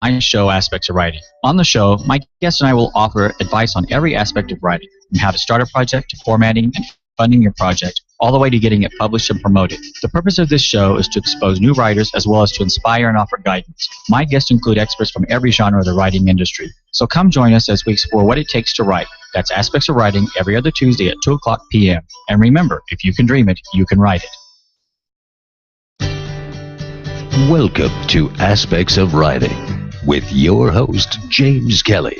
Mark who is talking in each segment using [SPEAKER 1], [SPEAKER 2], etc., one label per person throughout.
[SPEAKER 1] my show, Aspects of Writing. On the show, my guest and I will offer advice on every aspect of writing, from how to start a project to formatting and funding your project, all the way to getting it published and promoted. The purpose of this show is to expose new writers as well as to inspire and offer guidance. My guests include experts from every genre of the writing industry. So come join us as we explore what it takes to write. That's Aspects of Writing every other Tuesday at 2 o'clock p.m. And remember, if you can dream it, you can write it.
[SPEAKER 2] Welcome to Aspects of Writing with your host, James Kelly.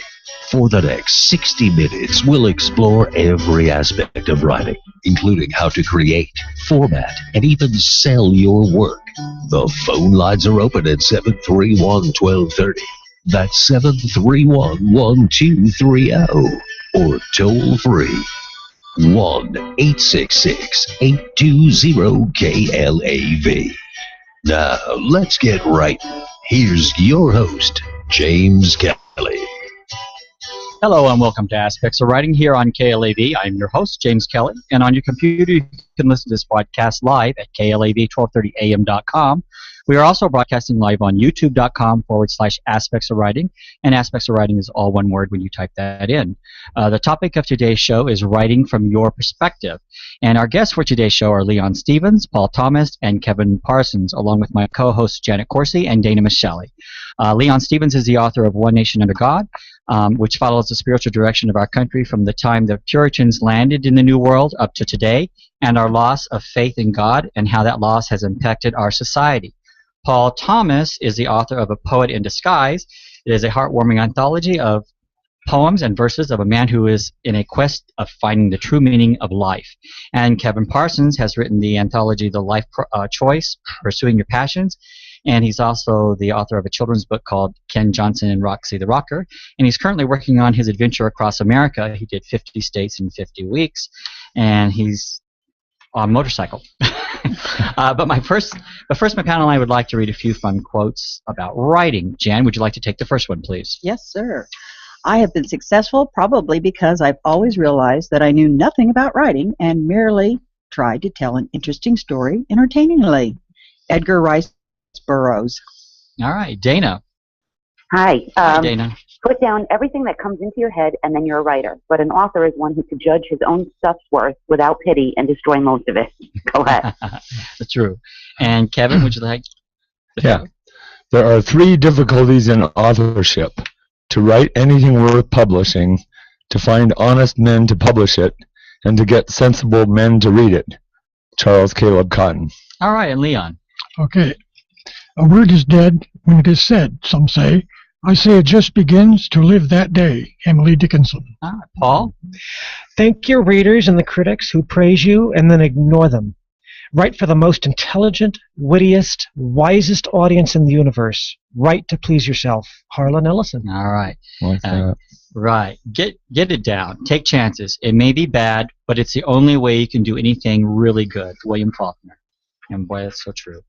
[SPEAKER 2] For the next 60 minutes, we'll explore every aspect of writing, including how to create, format, and even sell your work. The phone lines are open at 731-1230. That's 731-1230. Or toll free 1-866-820-KLAV. Now, let's get right. Here's your host, James Kelly.
[SPEAKER 1] Hello and welcome to Aspects of Writing here on KLAV. I'm your host, James Kelly, and on your computer you can listen to this broadcast live at KLAV1230am.com. We are also broadcasting live on youtube.com/Aspects of Writing, and Aspects of Writing is all one word when you type that in. The topic of today's show is writing from your perspective, and our guests for today's show are Leon Stevens, Paul Thomas, and Kevin Parsons, along with my co-hosts Janet Coursey and Dana Micheli. Leon Stevens is the author of One Nation Under God, which follows the spiritual direction of our country from the time the Puritans landed in the New World up to today, and our loss of faith in God and how that loss has impacted our society. Paul Thomas is the author of A Poet in Disguise. It is a heartwarming anthology of poems and verses of a man who is in a quest of finding the true meaning of life. And Kevin Parsons has written the anthology The Life Choice, Pursuing Your Passions, and he's also the author of a children's book called Ken Johnson and Roxy the Rocker, and he's currently working on his adventure across America. He did 50 states in 50 weeks, and he's on motorcycle. But first, my panel and I would like to read a few fun quotes about writing. Jan, would you like to take the first one, please?
[SPEAKER 3] Yes, sir. I have been successful probably because I've always realized that I knew nothing about writing and merely tried to tell an interesting story entertainingly. Edgar Rice Burroughs.
[SPEAKER 1] All right, Dana.
[SPEAKER 4] Hi.
[SPEAKER 1] Hi, Dana.
[SPEAKER 4] Put down everything that comes into your head, and then you're a writer. But an author is one who can judge his own stuff's worth without pity and destroy most of it. Go ahead.
[SPEAKER 1] That's true. And Kevin, would you like?
[SPEAKER 5] Yeah. There are 3 difficulties in authorship: to write anything worth publishing, to find honest men to publish it, and to get sensible men to read it. Charles Caleb Cotton.
[SPEAKER 1] All right, and Leon.
[SPEAKER 6] Okay. A word is dead when it is said, some say. I say it just begins to live that day. Emily Dickinson.
[SPEAKER 1] All right, Paul.
[SPEAKER 7] Thank your readers and the critics who praise you and then ignore them. Write for the most intelligent, wittiest, wisest audience in the universe. Write to please yourself. Harlan Ellison.
[SPEAKER 1] All right.
[SPEAKER 5] Like that.
[SPEAKER 1] Right. Get it down. Take chances. It may be bad, but it's the only way you can do anything really good. William Faulkner. And boy, that's so true.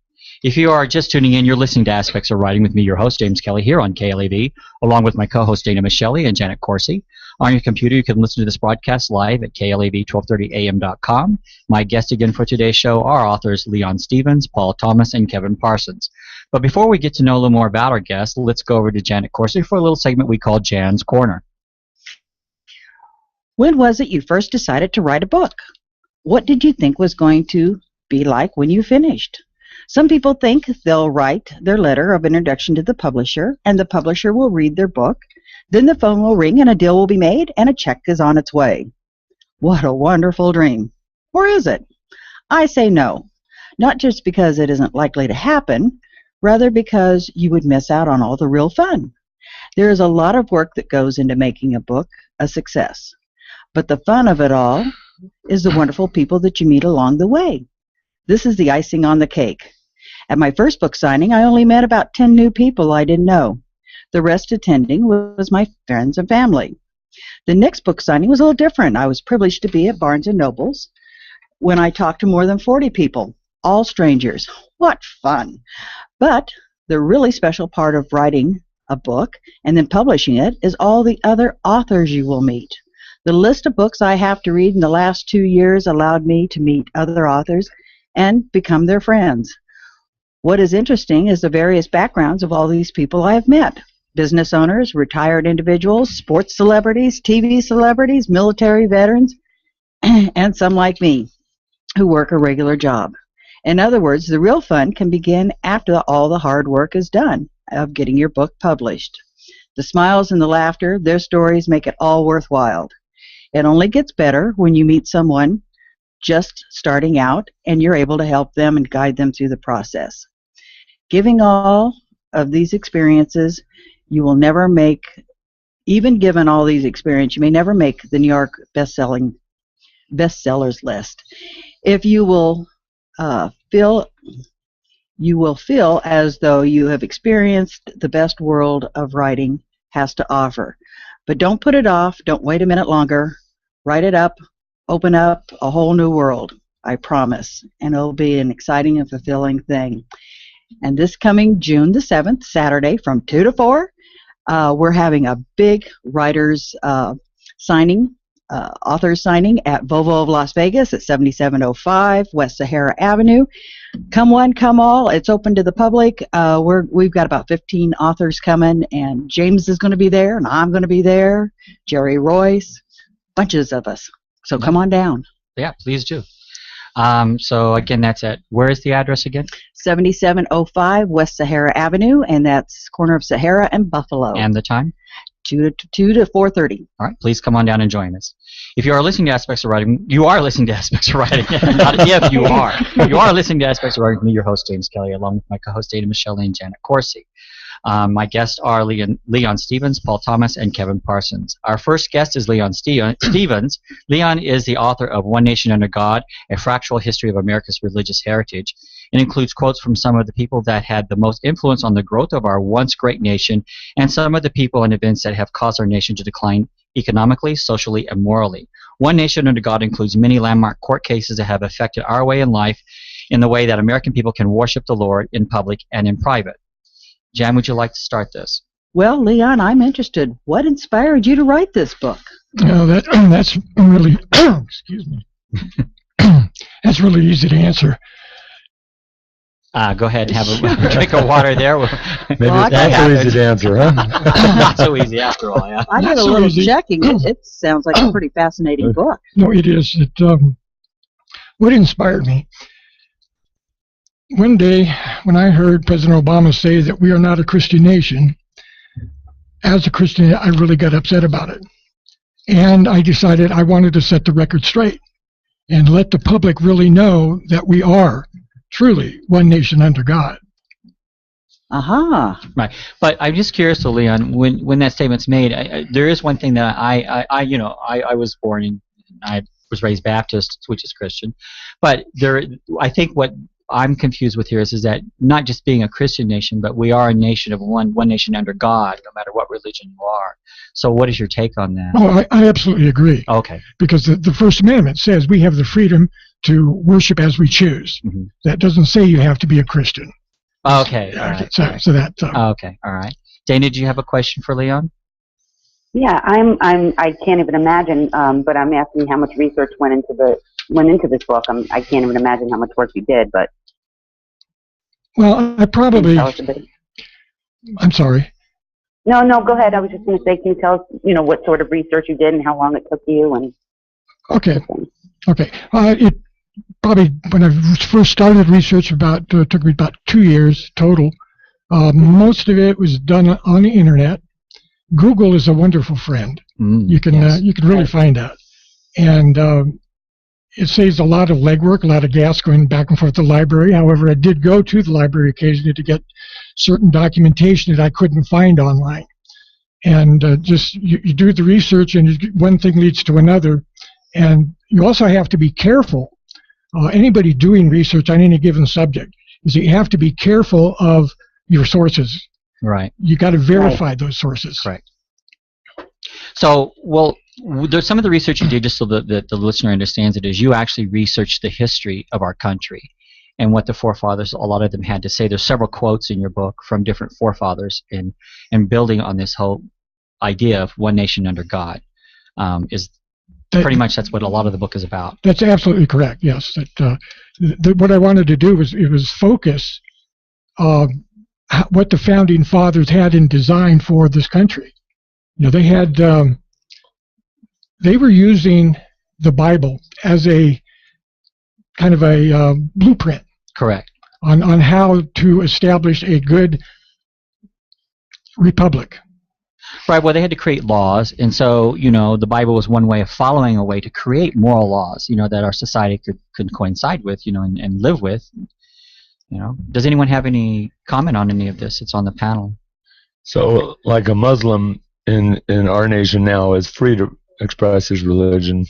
[SPEAKER 1] If you are just tuning in, you're listening to Aspects of Writing with me, your host, James Kelly, here on KLAV, along with my co-host, Dana Micheli and Janet Coursey. On your computer, you can listen to this broadcast live at KLAV1230am.com. My guests again for today's show are authors Leon Stevens, Paul Thomas, and Kevin Parsons. But before we get to know a little more about our guests, let's go over to Janet Coursey for a little segment we call Jan's Corner.
[SPEAKER 3] When was it you first decided to write a book? What did you think was going to be like when you finished? Some people think they'll write their letter of introduction to the publisher, and the publisher will read their book. Then the phone will ring, and a deal will be made, and a check is on its way. What a wonderful dream. Or is it? I say no. Not just because it isn't likely to happen, rather because you would miss out on all the real fun. There is a lot of work that goes into making a book a success. But the fun of it all is the wonderful people that you meet along the way. This is the icing on the cake. At my first book signing, I only met about 10 new people I didn't know. The rest attending was my friends and family. The next book signing was a little different. I was privileged to be at Barnes & Noble's when I talked to more than 40 people, all strangers. What fun! But the really special part of writing a book and then publishing it is all the other authors you will meet. The list of books I have to read in the last 2 years allowed me to meet other authors and become their friends. What is interesting is the various backgrounds of all these people I have met. business owners, retired individuals, sports celebrities, TV celebrities, military veterans, and some like me who work a regular job. In other words, the real fun can begin after all the hard work is done of getting your book published. The smiles and the laughter, their stories make it all worthwhile. It only gets better when you meet someone just starting out and you're able to help them and guide them through the process. Giving all of these experiences, you will never make, even given all these experiences, you may never make the New York bestsellers list. If you will feel as though you have experienced the best world of writing has to offer. But don't put it off. Don't wait a minute longer. Write it up. Open up a whole new world, I promise. And it'll be an exciting and fulfilling thing. And this coming June the 7th, Saturday, from 2 to 4, we're having a big writers signing, authors signing at Volvo of Las Vegas at 7705 West Sahara Avenue. Come one, come all. It's open to the public. We've got about 15 authors coming, and James is going to be there, and I'm going to be there, Jerry Royce, bunches of us. So come on down.
[SPEAKER 1] Yeah, please do. So again, that's at, where is the address again?
[SPEAKER 3] 7705 West Sahara Avenue, and that's corner of Sahara and Buffalo.
[SPEAKER 1] And the time?
[SPEAKER 3] 2 to 4:30.
[SPEAKER 1] All right, please come on down and join us. If you are listening to Aspects of Writing, you are listening to Aspects of Writing. Not if you are. You are listening to Aspects of Writing with me, your host, James Kelly, along with my co-host, Dana Micheli and Janet Coursey. My guests are Leon Stevens, Paul Thomas, and Kevin Parsons. Our first guest is Leon Stevens. Leon is the author of One Nation Under God, A Fractual History of America's Religious Heritage. It includes quotes from some of the people that had the most influence on the growth of our once great nation and some of the people and events that have caused our nation to decline economically, socially, and morally. One Nation Under God includes many landmark court cases that have affected our way in life in the way that American people can worship the Lord in public and in private. Jan, would you like to start this?
[SPEAKER 3] Well, Leon, I'm interested. What inspired you to write this book?
[SPEAKER 6] That's really, excuse me, that's really easy to answer.
[SPEAKER 1] Go ahead and have a drink of water there.
[SPEAKER 5] Maybe it's not so easy to answer, huh?
[SPEAKER 1] Not so easy after all, yeah.
[SPEAKER 3] I did a little checking. It sounds like a pretty fascinating book.
[SPEAKER 6] No, it is. What inspired me? One day, when I heard President Obama say that we are not a Christian nation, as a Christian, I really got upset about it. And I decided I wanted to set the record straight and let the public really know that we are truly one nation under God.
[SPEAKER 3] Aha.
[SPEAKER 1] Right. But I'm just curious, though, Leon, when that statement's made, there is one thing that I was born in, I was raised Baptist, which is Christian. But I think what I'm confused with here is that not just being a Christian nation, but we are a nation of one nation under God, no matter what religion you are. So what is your take on that?
[SPEAKER 6] Oh, I absolutely agree.
[SPEAKER 1] Okay.
[SPEAKER 6] Because the First Amendment says we have the freedom to worship as we choose. Mm-hmm. That doesn't say you have to be a Christian.
[SPEAKER 1] Okay. All right. Okay. All right. Dana, do you have a question for Leon?
[SPEAKER 4] Yeah, I can't even imagine. But I'm asking how much research went into this book. I can't even imagine how much work you did. But
[SPEAKER 6] well, I probably. I'm sorry.
[SPEAKER 4] No, go ahead. I was just going to say, can you tell us, what sort of research you did and how long it took you? And
[SPEAKER 6] okay. It probably, when I first started research, took me about 2 years total. Most of it was done on the internet. Google is a wonderful friend. You can really find out, and it saves a lot of legwork, a lot of gas going back and forth to the library. However, I did go to the library occasionally to get certain documentation that I couldn't find online. And you do the research, and one thing leads to another. And you also have to be careful. Anybody doing research on any given subject is that you have to be careful of your sources.
[SPEAKER 1] Right.
[SPEAKER 6] You got to verify those sources.
[SPEAKER 1] Right. So, well, there's some of the research you did, just so that the listener understands it, is you actually researched the history of our country and what the forefathers, a lot of them, had to say. There's several quotes in your book from different forefathers, and building on this whole idea of one nation under God pretty much that's what a lot of the book is about.
[SPEAKER 6] That's absolutely correct. Yes. What I wanted to do was focus what the founding fathers had in design for this country. They had they were using the Bible as a kind of a blueprint.
[SPEAKER 1] Correct.
[SPEAKER 6] On how to establish a good republic.
[SPEAKER 1] Right. Well, they had to create laws, and so the Bible was one way of following a way to create moral laws, that our society could coincide with, and live with. Does anyone have any comment on any of this? It's on the panel.
[SPEAKER 5] So, like a Muslim in our nation now is free to express his religion.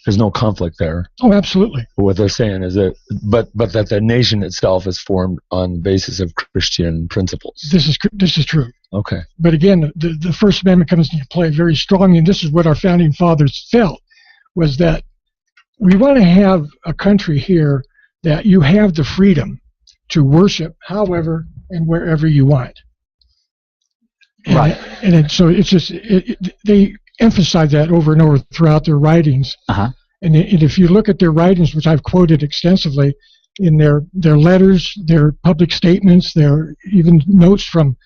[SPEAKER 5] There's no conflict there.
[SPEAKER 6] Oh, absolutely.
[SPEAKER 5] What they're saying is that, but that the nation itself is formed on the basis of Christian principles.
[SPEAKER 6] This is true.
[SPEAKER 5] Okay.
[SPEAKER 6] But again, the First Amendment comes into play very strongly, and this is what our founding fathers felt, was that we want to have a country here that you have the freedom to worship however and wherever you want.
[SPEAKER 1] Right.
[SPEAKER 6] So it's just they emphasize that over and over throughout their writings.
[SPEAKER 1] Uh-huh.
[SPEAKER 6] And if you look at their writings, which I've quoted extensively, in their letters, their public statements, their even notes from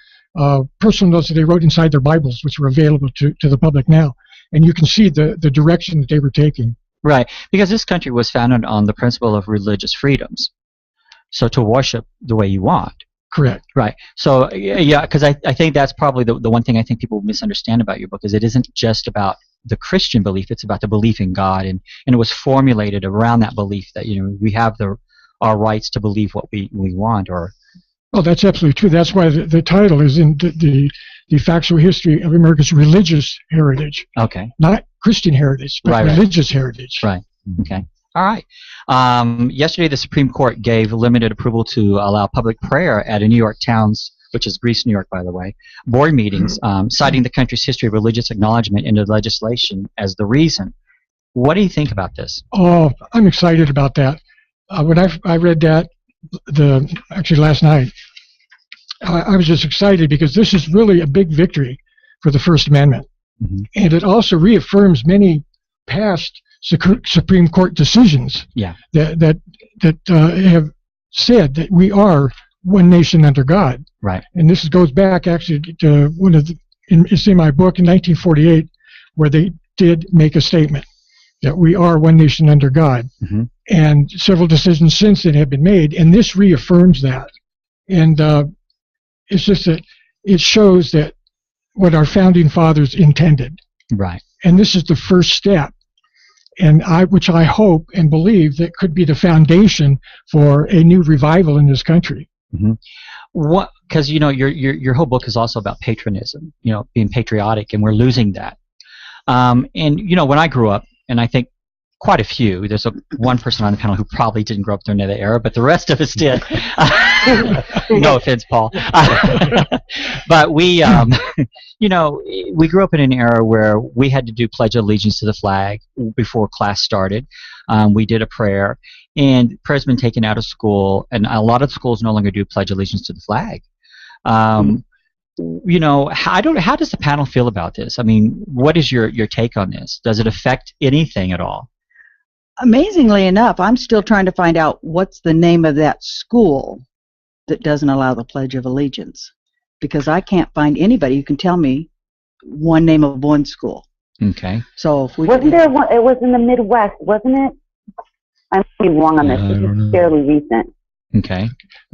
[SPEAKER 6] personal notes that they wrote inside their Bibles, which are available to the public now, and you can see the direction that they were taking.
[SPEAKER 1] Right, because this country was founded on the principle of religious freedoms. So to worship the way you want.
[SPEAKER 6] Correct.
[SPEAKER 1] Right. So, yeah, because I think that's probably the one thing I think people misunderstand about your book is it isn't just about the Christian belief, it's about the belief in God, and it was formulated around that belief that, we have our rights to believe what we want.
[SPEAKER 6] Oh, that's absolutely true. That's why the title is in the factual history of America's religious heritage.
[SPEAKER 1] Okay.
[SPEAKER 6] Not Christian heritage, but religious heritage.
[SPEAKER 1] Right. Okay. All right. Yesterday, the Supreme Court gave limited approval to allow public prayer at a New York town's, which is Greece, New York, by the way, board meetings, citing the country's history of religious acknowledgement into legislation as the reason. What do you think about this?
[SPEAKER 6] Oh, I'm excited about that. When I read that, actually last night, I was just excited because this is really a big victory for the First Amendment.
[SPEAKER 1] Mm-hmm.
[SPEAKER 6] And it also reaffirms many past Supreme Court decisions that have said that we are one nation under God.
[SPEAKER 1] Right.
[SPEAKER 6] And this goes back actually to it's in my book in 1948, where they did make a statement that we are one nation under God.
[SPEAKER 1] Mm-hmm.
[SPEAKER 6] And several decisions since then have been made, and this reaffirms that. And it's just that it shows that what our founding fathers intended.
[SPEAKER 1] Right.
[SPEAKER 6] And this is the first step, and which I hope and believe that could be the foundation for a new revival in this country.
[SPEAKER 1] Mm-hmm. Because your whole book is also about patriotism, being patriotic, and we're losing that. And when I grew up, and I think quite a few, there's one person on the panel who probably didn't grow up during that era, but the rest of us did. No offense, Paul. But we, we grew up in an era where we had to do Pledge of Allegiance to the flag before class started. We did a prayer, and prayer's been taken out of school, and a lot of schools no longer do Pledge Allegiance to the flag. How does the panel feel about this? I mean, what is your take on this? Does it affect anything at all?
[SPEAKER 3] Amazingly enough, I'm still trying to find out what's the name of that school that doesn't allow the Pledge of Allegiance, because I can't find anybody who can tell me one name of one school.
[SPEAKER 1] Okay.
[SPEAKER 3] So if we
[SPEAKER 4] wasn't there one? It was in the Midwest, wasn't it? I'm wrong on this. This is fairly recent.
[SPEAKER 1] Okay.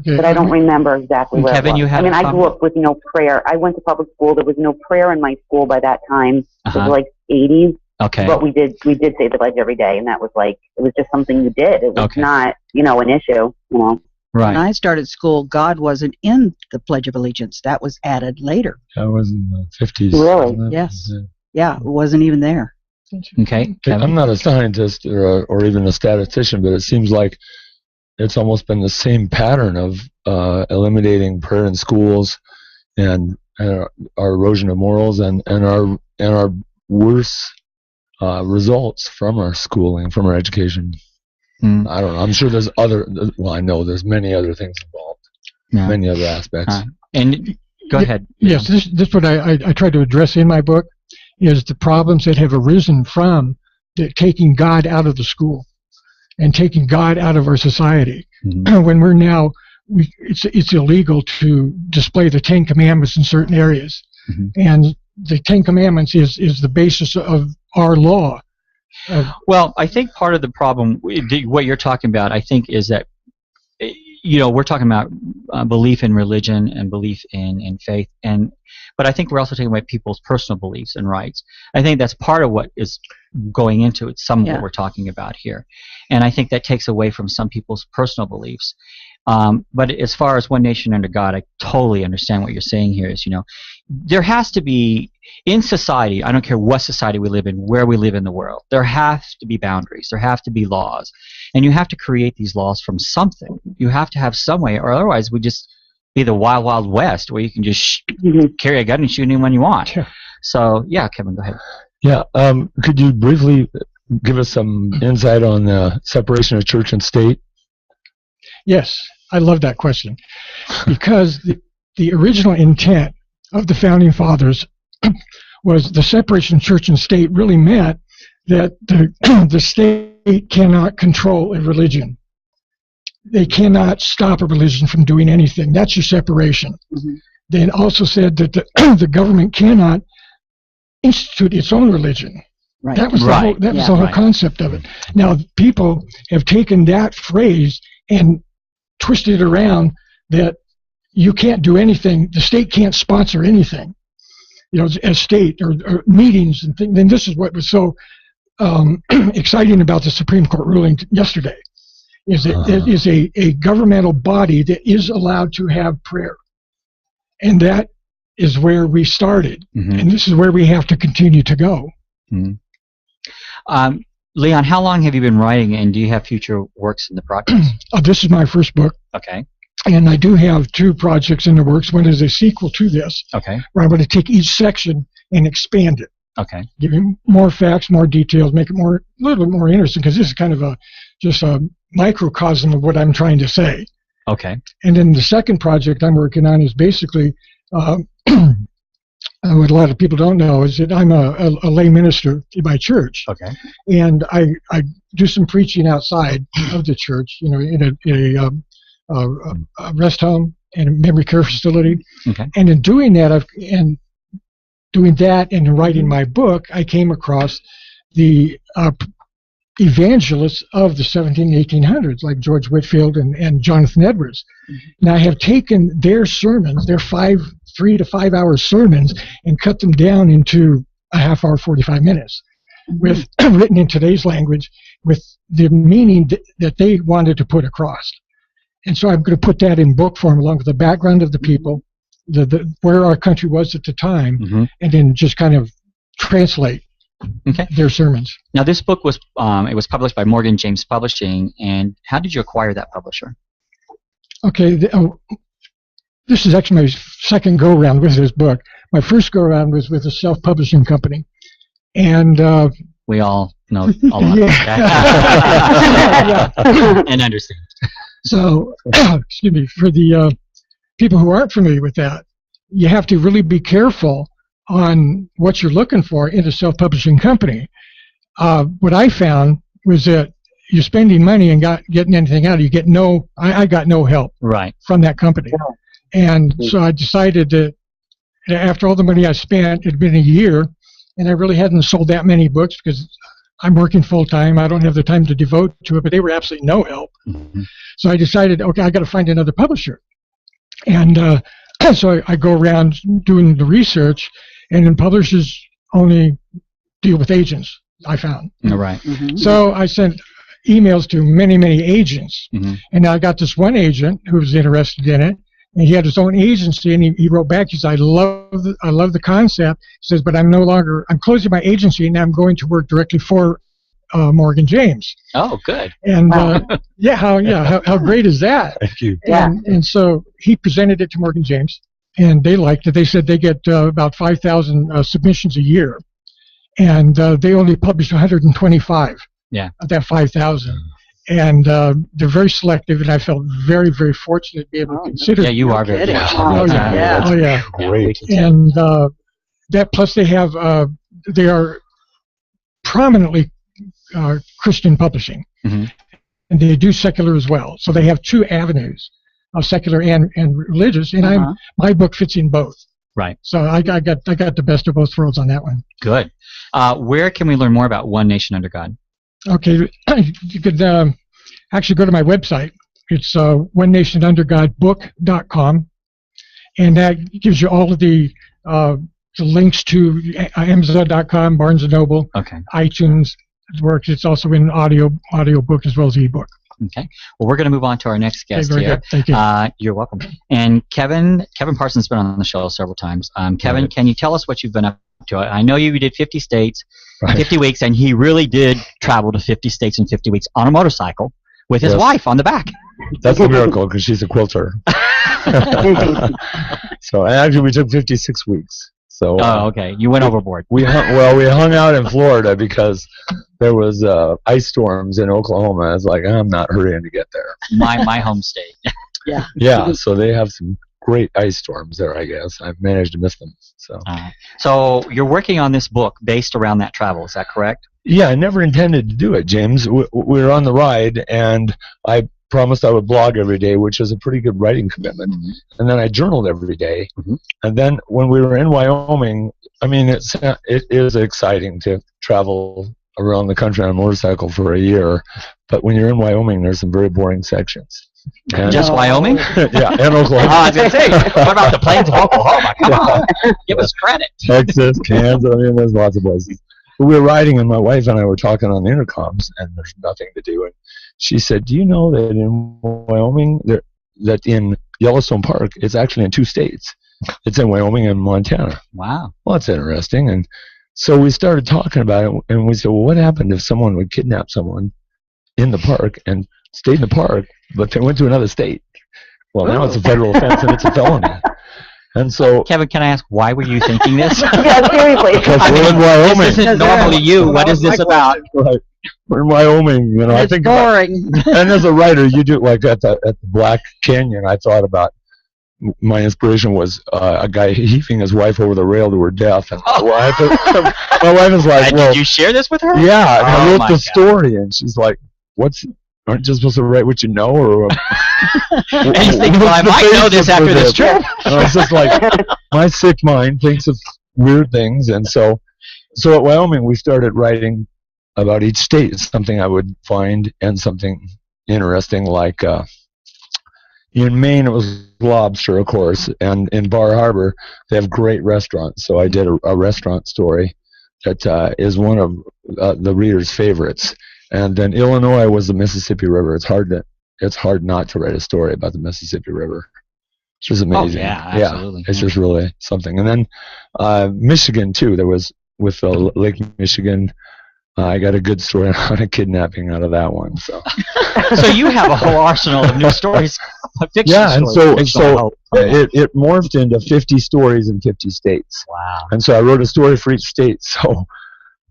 [SPEAKER 4] But I don't remember exactly where
[SPEAKER 1] Kevin,
[SPEAKER 4] it was.
[SPEAKER 1] you had
[SPEAKER 4] I grew up with no prayer. I went to public school. There was no prayer in my school by that time. It was like 80s.
[SPEAKER 1] Okay.
[SPEAKER 4] But we did say the pledge every day, and that was it was just something you did. It was not, an issue,
[SPEAKER 1] Right.
[SPEAKER 3] When I started school, God wasn't in the Pledge of Allegiance. That was added later.
[SPEAKER 5] That was in the 50s.
[SPEAKER 4] Really?
[SPEAKER 3] Yes. Yeah, it wasn't even there.
[SPEAKER 1] Okay. Kevin?
[SPEAKER 5] I'm not a scientist or even a statistician, but it seems like it's almost been the same pattern of eliminating prayer in schools and our erosion of morals and our worse results from our schooling, from our education. I don't know. I'm sure there's I know there's many other things involved, many other aspects.
[SPEAKER 1] And go ahead.
[SPEAKER 6] Yes, this is what I try to address in my book, is the problems that have arisen from taking God out of the school and taking God out of our society. Mm-hmm. When we're now it's illegal to display the Ten Commandments in certain areas, and the Ten Commandments is the basis of our law.
[SPEAKER 1] Well, I think part of the problem, what you're talking about, I think, is that we're talking about belief in religion and belief in faith, but I think we're also talking about people's personal beliefs and rights. I think that's part of what is going into it, some of what we're talking about here. And I think that takes away from some people's personal beliefs. But as far as one nation under God, I totally understand what you're saying here is, there has to be, in society, I don't care what society we live in, where we live in the world, there have to be boundaries, there have to be laws. And you have to create these laws from something. You have to have some way, or otherwise we just be the wild, wild west where you can just carry a gun and shoot anyone you want.
[SPEAKER 6] Yeah.
[SPEAKER 1] So, yeah, Kevin, go ahead.
[SPEAKER 5] Yeah, could you briefly give us some insight on the separation of church and state?
[SPEAKER 6] Yes, I love that question, because the original intent of the Founding Fathers was the separation of church and state really meant that the state cannot control a religion. They cannot stop a religion from doing anything. That's your separation. They also said that the government cannot institute its own religion.
[SPEAKER 3] Right.
[SPEAKER 6] That was the whole concept of it. Now, people have taken that phrase and twisted it around that you can't do anything. The state can't sponsor anything, as state or meetings and things. And this is what was so exciting about the Supreme Court ruling yesterday, is that it is a governmental body that is allowed to have prayer. And that is where we started. And this is where we have to continue to go.
[SPEAKER 1] Leon, how long have you been writing, and do you have future works in the progress?
[SPEAKER 6] This is my first book.
[SPEAKER 1] Okay.
[SPEAKER 6] And I do have 2 projects in the works. One is a sequel to this.
[SPEAKER 1] Okay.
[SPEAKER 6] Where I'm going to take each section and expand it.
[SPEAKER 1] Okay.
[SPEAKER 6] Give him more facts, more details, make it a little bit more interesting, because this is kind of just a microcosm of what I'm trying to say.
[SPEAKER 1] Okay.
[SPEAKER 6] And then the second project I'm working on is basically what a lot of people don't know is that I'm a lay minister in my church.
[SPEAKER 1] Okay.
[SPEAKER 6] And I do some preaching outside of the church, in a rest home and a memory care facility.
[SPEAKER 1] Okay.
[SPEAKER 6] And in doing that, and writing my book, I came across the evangelists of the 1700s and 1800s, like George Whitefield and Jonathan Edwards. And I have taken their sermons, their 3 to 5 hour sermons, and cut them down into a half hour, 45 minutes, with written in today's language, with the meaning that they wanted to put across. And so I'm going to put that in book form, along with the background of the people, where our country was at the time, and then just kind of translate their sermons.
[SPEAKER 1] Now, this book was it was published by Morgan James Publishing, and how did you acquire that publisher?
[SPEAKER 6] Okay, this is actually my second go-around with this book. My first go-around was with a self-publishing company, and
[SPEAKER 1] we all know all about that and understand.
[SPEAKER 6] So, excuse me, for the people who aren't familiar with that, you have to really be careful on what you're looking for in a self-publishing company. What I found was that you're spending money and getting anything out, you get I got no help from that company. And so I decided that after all the money I spent, it had been a year, and I really hadn't sold that many books because I'm working full-time. I don't have the time to devote to it, but they were absolutely no help. So I decided, okay, I got to find another publisher. And so I go around doing the research, and then publishers only deal with agents, I found. So I sent emails to many, many agents, and I got this one agent who was interested in it, and he had his own agency, and he wrote back. He said, I love the concept. He says, but I'm closing my agency, and I'm going to work directly for Morgan James.
[SPEAKER 1] Oh, good.
[SPEAKER 6] And how great is that?
[SPEAKER 5] Thank you.
[SPEAKER 6] And so he presented it to Morgan James, and they liked it. They said they get about 5,000 submissions a year, and they only published 125 of that 5,000. And they're very selective, and I felt very, very fortunate to be able to consider.
[SPEAKER 1] Yeah, you are very fortunate.
[SPEAKER 6] Oh yeah.
[SPEAKER 5] Great.
[SPEAKER 6] And that plus they are prominently Christian publishing, and they do secular as well. So they have 2 avenues. secular and religious, and my book fits in both.
[SPEAKER 1] Right.
[SPEAKER 6] So I got the best of both worlds on that one.
[SPEAKER 1] Good. Where can we learn more about One Nation Under God?
[SPEAKER 6] Okay, you could actually go to my website. It's onenationundergodbook.com, and that gives you all of the links to Amazon.com, Barnes & Noble, iTunes. It works. It's also in audio book as well as ebook.
[SPEAKER 1] Okay. Well, we're going to move on to our next guest
[SPEAKER 6] very
[SPEAKER 1] here.
[SPEAKER 6] Good. Thank you.
[SPEAKER 1] You're welcome. And Kevin Parsons has been on the show several times. Kevin, can you tell us what you've been up to? I know you did 50 states, 50 weeks, and he really did travel to 50 states in 50 weeks on a motorcycle with his wife on the back.
[SPEAKER 5] That's a miracle because she's a quilter. So actually, we took 56 weeks. So
[SPEAKER 1] okay, you went overboard.
[SPEAKER 5] We hung out in Florida because there was ice storms in Oklahoma. I was like, I'm not hurrying to get there.
[SPEAKER 1] My home state.
[SPEAKER 5] Yeah. So they have some great ice storms there. I guess I've managed to miss them.
[SPEAKER 1] So you're working on this book based around that travel. Is that correct?
[SPEAKER 5] Yeah, I never intended to do it, James. We were on the ride, and I promised I would blog every day, which is a pretty good writing commitment. And then I journaled every day. And then when we were in Wyoming, I mean, it is exciting to travel around the country on a motorcycle for a year. But when you're in Wyoming, there's some very boring sections. And
[SPEAKER 1] just Wyoming?
[SPEAKER 5] Yeah, and Oklahoma.
[SPEAKER 1] I was going to say, what about the plains of Oklahoma? Come on, give us credit.
[SPEAKER 5] Texas, Kansas, I mean, there's lots of places. But we were riding, and my wife and I were talking on the intercoms, and there's nothing to do. And she said, do you know that in Wyoming, that in Yellowstone Park, it's actually in 2 states. It's in Wyoming and Montana.
[SPEAKER 1] Wow.
[SPEAKER 5] Well, that's interesting. And so we started talking about it, and we said, well, what happened if someone would kidnap someone in the park and stayed in the park, but they went to another state? Well, now it's a federal offense, and it's a felony. And so,
[SPEAKER 1] Kevin, can I ask, why were you thinking this?
[SPEAKER 4] Yeah, seriously.
[SPEAKER 5] Because we're in Wyoming.
[SPEAKER 1] This isn't normally you. What is this about?
[SPEAKER 5] Right. We're in Wyoming, you know.
[SPEAKER 3] It's
[SPEAKER 5] I think
[SPEAKER 3] boring.
[SPEAKER 5] And as a writer, you do like at the Black Canyon. I thought about my inspiration was a guy heaving his wife over the rail to her death, and my wife is like, "Well,
[SPEAKER 1] did you share this with her?"
[SPEAKER 5] Yeah, and I wrote
[SPEAKER 1] my
[SPEAKER 5] the
[SPEAKER 1] God.
[SPEAKER 5] story, and she's like, aren't you supposed to write what you know, or?"
[SPEAKER 1] And he's thinking, well, I might know this after this trip.
[SPEAKER 5] And I was just like, my sick mind thinks of weird things, and so at Wyoming, we started writing about each state, something I would find, and something interesting, like in Maine it was lobster, of course, and in Bar Harbor they have great restaurants. So I did a restaurant story that is one of the reader's favorites. And then Illinois was the Mississippi River. It's hard not to write a story about the Mississippi River. It's just amazing.
[SPEAKER 1] Oh, yeah, absolutely.
[SPEAKER 5] It's just really something. And then Michigan too. There was with Lake Michigan. I got a good story on a kidnapping out of that one. So
[SPEAKER 1] you have a whole arsenal of new stories, fiction
[SPEAKER 5] and
[SPEAKER 1] stories.
[SPEAKER 5] so it morphed into 50 stories in 50 states.
[SPEAKER 1] Wow.
[SPEAKER 5] And so I wrote a story for each state. So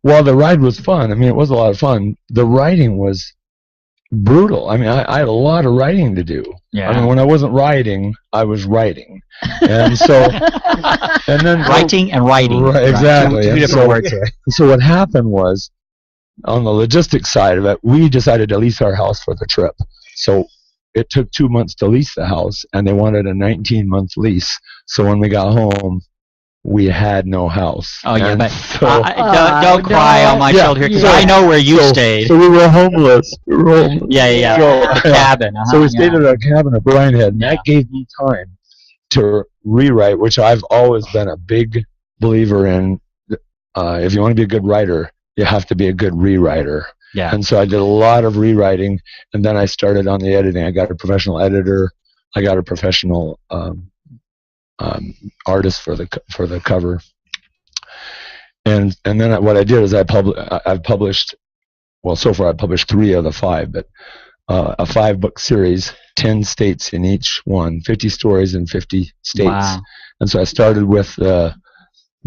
[SPEAKER 5] while the ride was fun, I mean, it was a lot of fun, the writing was brutal. I mean, I had a lot of writing to do.
[SPEAKER 1] Yeah.
[SPEAKER 5] I mean, when I wasn't riding, I was writing. And so, and then
[SPEAKER 1] writing and writing.
[SPEAKER 5] Right, exactly.
[SPEAKER 1] Two different words here.
[SPEAKER 5] So what happened was, on the logistics side of it, we decided to lease our house for the trip. So it took 2 months to lease the house, and they wanted a 19-month lease. So when we got home, we had no house.
[SPEAKER 1] Oh, yeah,
[SPEAKER 5] and
[SPEAKER 1] but
[SPEAKER 5] so,
[SPEAKER 1] don't cry on my shoulder here, because I know where you stayed.
[SPEAKER 5] So we were homeless.
[SPEAKER 1] Yeah.
[SPEAKER 5] So,
[SPEAKER 1] the cabin.
[SPEAKER 5] So we stayed at a cabin at Bryan Head, and that gave me time to rewrite, which I've always been a big believer in. If you want to be a good writer, you have to be a good rewriter.
[SPEAKER 1] Yeah.
[SPEAKER 5] And so I did a lot of rewriting, and then I started on the editing. I got a professional editor. I got a professional artist for the cover. And then what I did is I've published, well, so far I've published 3 of the 5, but a 5-book series, 10 states in each one, 50 stories in 50 states.
[SPEAKER 1] Wow.
[SPEAKER 5] And so I started with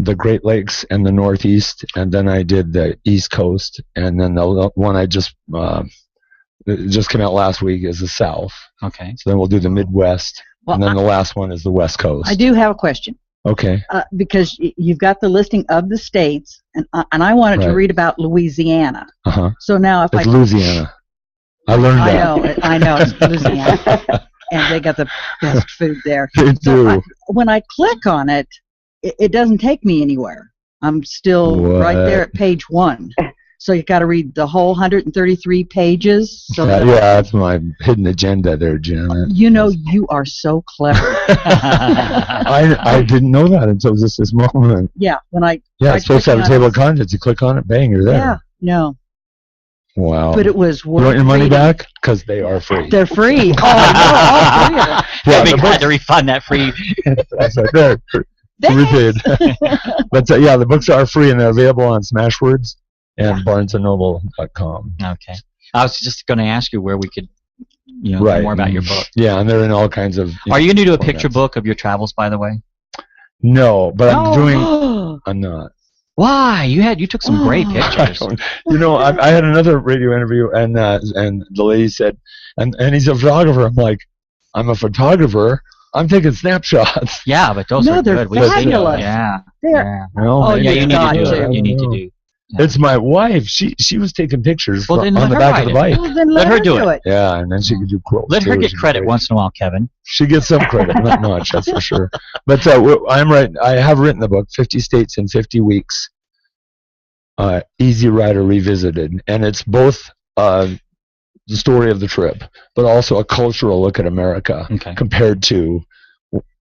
[SPEAKER 5] the Great Lakes and the Northeast, and then I did the East Coast, and then the one I just came out last week is the South.
[SPEAKER 1] Okay.
[SPEAKER 5] So then we'll do the Midwest,
[SPEAKER 3] Well,
[SPEAKER 5] and then the last one is the West Coast.
[SPEAKER 3] I do have a question.
[SPEAKER 5] Okay.
[SPEAKER 3] Because you've got the listing of the states, and I wanted to
[SPEAKER 5] Right.
[SPEAKER 3] read about Louisiana.
[SPEAKER 5] Uh-huh.
[SPEAKER 3] So now if
[SPEAKER 5] It's Louisiana. I learned that.
[SPEAKER 3] I know, it's Louisiana. and they got the best food there.
[SPEAKER 5] They
[SPEAKER 3] So
[SPEAKER 5] do.
[SPEAKER 3] when I click on it, it doesn't take me anywhere. I'm still right there at page 1. So you got to read the whole 133 pages. So
[SPEAKER 5] Yeah, that's my hidden agenda there, Janet.
[SPEAKER 3] you know, you are so clever.
[SPEAKER 5] I didn't know that until just this moment.
[SPEAKER 3] Yeah, when I
[SPEAKER 5] Yeah, it's supposed to have a table of contents. You click on it, bang, you're there.
[SPEAKER 3] Yeah, no,
[SPEAKER 5] Wow.
[SPEAKER 3] but it was worth
[SPEAKER 5] You want your money
[SPEAKER 3] reading.
[SPEAKER 5] back? Because they are free.
[SPEAKER 3] They're free. Oh, I know, all 3 of them.
[SPEAKER 1] They'd be
[SPEAKER 5] the
[SPEAKER 1] glad to refund that free.
[SPEAKER 5] That's right there. Repaid. But yeah, the books are free and they're available on Smashwords and BarnesandNoble.com.
[SPEAKER 1] Okay. I was just going to ask you where we could, learn
[SPEAKER 5] Right.
[SPEAKER 1] more about your book.
[SPEAKER 5] Yeah, and they're in all kinds of.
[SPEAKER 1] Are you going to do a picture
[SPEAKER 5] formats.
[SPEAKER 1] book of your travels, by the way?
[SPEAKER 5] No, but I'm doing.
[SPEAKER 3] Oh,
[SPEAKER 5] I'm not.
[SPEAKER 1] Why? You took some great
[SPEAKER 3] Oh.
[SPEAKER 1] pictures.
[SPEAKER 5] I had another radio interview, and the lady said, and he's a photographer. I'm like, I'm a photographer. I'm taking snapshots.
[SPEAKER 1] Yeah, but those
[SPEAKER 3] No,
[SPEAKER 1] are
[SPEAKER 3] they're
[SPEAKER 1] good. We've seen them.
[SPEAKER 3] fabulous.
[SPEAKER 1] Yeah.
[SPEAKER 3] There.
[SPEAKER 1] Yeah.
[SPEAKER 5] No,
[SPEAKER 3] Oh,
[SPEAKER 5] maybe
[SPEAKER 1] Yeah, you need
[SPEAKER 3] got
[SPEAKER 1] to do
[SPEAKER 3] to.
[SPEAKER 1] it. You need to do.
[SPEAKER 5] It's my wife. She was taking pictures
[SPEAKER 1] Well, then
[SPEAKER 5] on
[SPEAKER 1] let
[SPEAKER 5] the
[SPEAKER 1] her
[SPEAKER 5] back
[SPEAKER 1] write
[SPEAKER 5] of the
[SPEAKER 1] it.
[SPEAKER 5] bike.
[SPEAKER 3] Well, then
[SPEAKER 1] Let her
[SPEAKER 3] her
[SPEAKER 1] do it.
[SPEAKER 5] Yeah, and then she could do quotes.
[SPEAKER 1] Let her
[SPEAKER 5] too.
[SPEAKER 1] get
[SPEAKER 5] She's
[SPEAKER 1] credit
[SPEAKER 5] great.
[SPEAKER 1] once in a while, Kevin.
[SPEAKER 5] She gets some credit, not much, that's for sure. But I'm right. I have written the book, 50 States in 50 Weeks. Easy Rider Revisited, and it's both the story of the trip, but also a cultural look at America
[SPEAKER 1] Okay.
[SPEAKER 5] compared to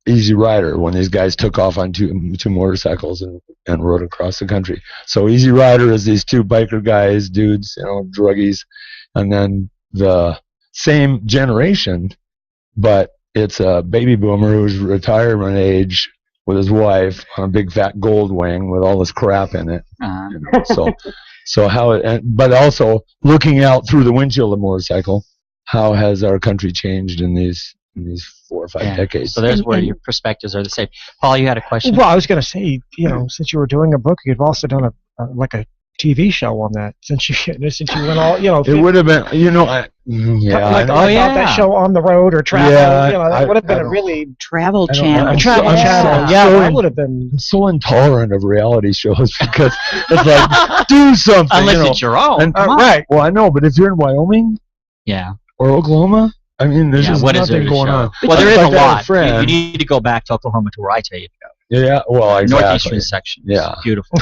[SPEAKER 5] Easy Rider when these guys took off on two motorcycles and rode across the country. So Easy Rider is these 2 biker guys, dudes, druggies, and then the same generation, but it's a baby boomer who's retirement age with his wife on a big fat gold wing with all this crap in it. So how it, but also looking out through the windshield of the motorcycle, how has our country changed in these 4 or 5 decades?
[SPEAKER 1] So there's where your perspectives are the same. Paul, you had a question?
[SPEAKER 7] Well, I was going to say, since you were doing a book, you've also done a TV show on that. Since you went all,
[SPEAKER 5] it would have been, I
[SPEAKER 7] thought that show On the Road or Travel.
[SPEAKER 5] Yeah,
[SPEAKER 7] that would have been a really
[SPEAKER 3] Travel
[SPEAKER 5] I don't know.
[SPEAKER 3] channel.
[SPEAKER 5] I'm
[SPEAKER 7] travel
[SPEAKER 5] so-
[SPEAKER 7] channel.
[SPEAKER 5] I'm
[SPEAKER 7] Yeah,
[SPEAKER 5] so
[SPEAKER 7] that
[SPEAKER 5] in-
[SPEAKER 7] would have been.
[SPEAKER 5] I'm so intolerant of reality shows because it's like, do something.
[SPEAKER 1] Unless it's your own.
[SPEAKER 5] And,
[SPEAKER 1] Come on.
[SPEAKER 5] right. Well, I know, but if you're in Wyoming
[SPEAKER 1] Yeah.
[SPEAKER 5] or Oklahoma, I mean, there's just
[SPEAKER 1] What is
[SPEAKER 5] nothing
[SPEAKER 1] there to
[SPEAKER 5] going
[SPEAKER 1] show?
[SPEAKER 5] on.
[SPEAKER 1] Well, there is
[SPEAKER 5] Like
[SPEAKER 1] a
[SPEAKER 5] I had
[SPEAKER 1] lot. You
[SPEAKER 5] friend-
[SPEAKER 1] need to go back to Oklahoma to where I tell you to go.
[SPEAKER 5] Yeah, well, exactly.
[SPEAKER 1] Northeastern section.
[SPEAKER 5] Yeah.
[SPEAKER 1] It's beautiful.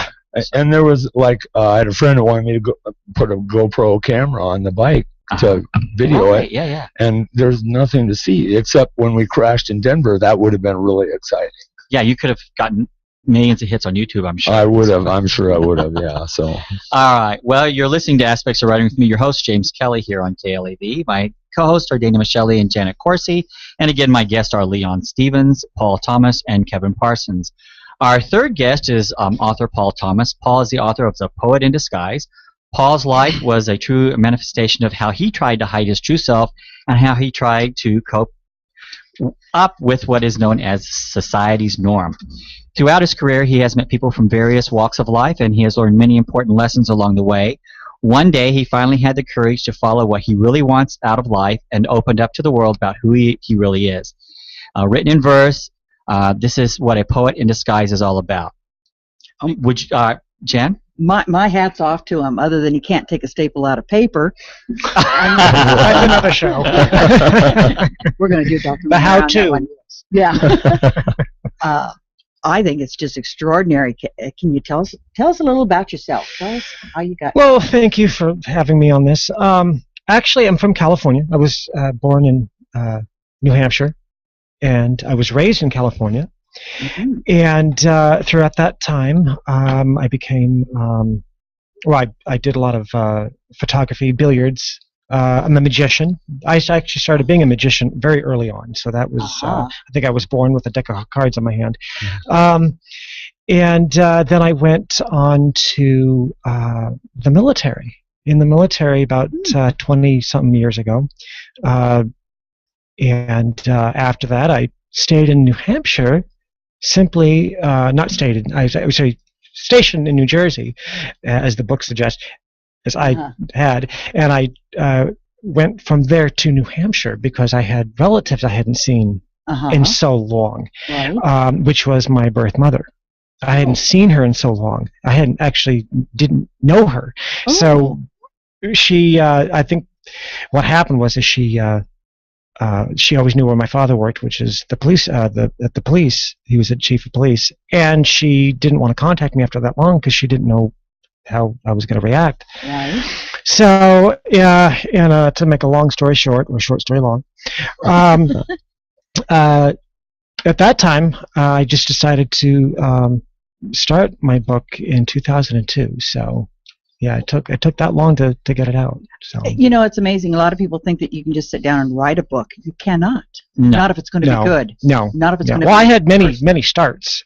[SPEAKER 5] And there was I had a friend that wanted me to put a GoPro camera on the bike to video
[SPEAKER 1] Right,
[SPEAKER 5] it,
[SPEAKER 1] yeah.
[SPEAKER 5] and there's nothing to see except when we crashed in Denver. That would have been really exciting.
[SPEAKER 1] Yeah, you could have gotten millions of hits on YouTube, I'm sure.
[SPEAKER 5] I would have. I'm sure I would have. Yeah. So.
[SPEAKER 1] All right. Well, you're listening to Aspects of Writing with me, your host, James Kelly, here on KLAV. My co-hosts are Dana Micheli and Janet Coursey. And again, my guests are Leon Stevens, Paul Thomas, and Kevin Parsons. Our third guest is author Paul Thomas. Paul is the author of The Poet in Disguise. Paul's life was a true manifestation of how he tried to hide his true self and how he tried to cope up with what is known as society's norm. Throughout his career, he has met people from various walks of life, and he has learned many important lessons along the way. One day, he finally had the courage to follow what he really wants out of life and opened up to the world about who he really is. Written in verse, this is what a poet in disguise is all about. Jen?
[SPEAKER 3] My hat's off to him, other than he can't take a staple out of paper.
[SPEAKER 7] That's another show.
[SPEAKER 3] We're going to do Dr.
[SPEAKER 7] The how-to.
[SPEAKER 3] Yeah. I think it's just extraordinary. Can you tell us a little about yourself? Tell us how you got.
[SPEAKER 7] Well, thank you for having me on this. Actually, I'm from California. I was born in New Hampshire, and I was raised in California.
[SPEAKER 3] Mm-hmm.
[SPEAKER 7] And throughout that time, I became, I did a lot of photography, billiards. I'm a magician. I actually started being a magician very early on. So that was, I think I was born with a deck of cards on my hand. And then I went on to the military. In the military about 20-something years ago. And after that, I stayed in New Hampshire. Simply, not stated. I was stationed in New Jersey, as the book suggests, as I had, and I went from there to New Hampshire because I had relatives I hadn't seen in so long,
[SPEAKER 3] Right.
[SPEAKER 7] which was my birth mother. I hadn't seen her in so long. I didn't know her. So she, I think what happened was she she always knew where my father worked, which is the police. At the police, he was a chief of police, and she didn't want to contact me after that long because she didn't know how I was going to react.
[SPEAKER 3] Right.
[SPEAKER 7] So, yeah, and to make a long story short, or short story long, at that time, I just decided to start my book in 2002. So, yeah, it took that long to get it out. So,
[SPEAKER 3] You know, it's amazing. A lot of people think that you can just sit down and write a book. You cannot.
[SPEAKER 1] No.
[SPEAKER 3] Not if it's going to be good.
[SPEAKER 7] No.
[SPEAKER 3] Not if it's going to
[SPEAKER 7] Well,
[SPEAKER 3] be
[SPEAKER 7] I had many starts.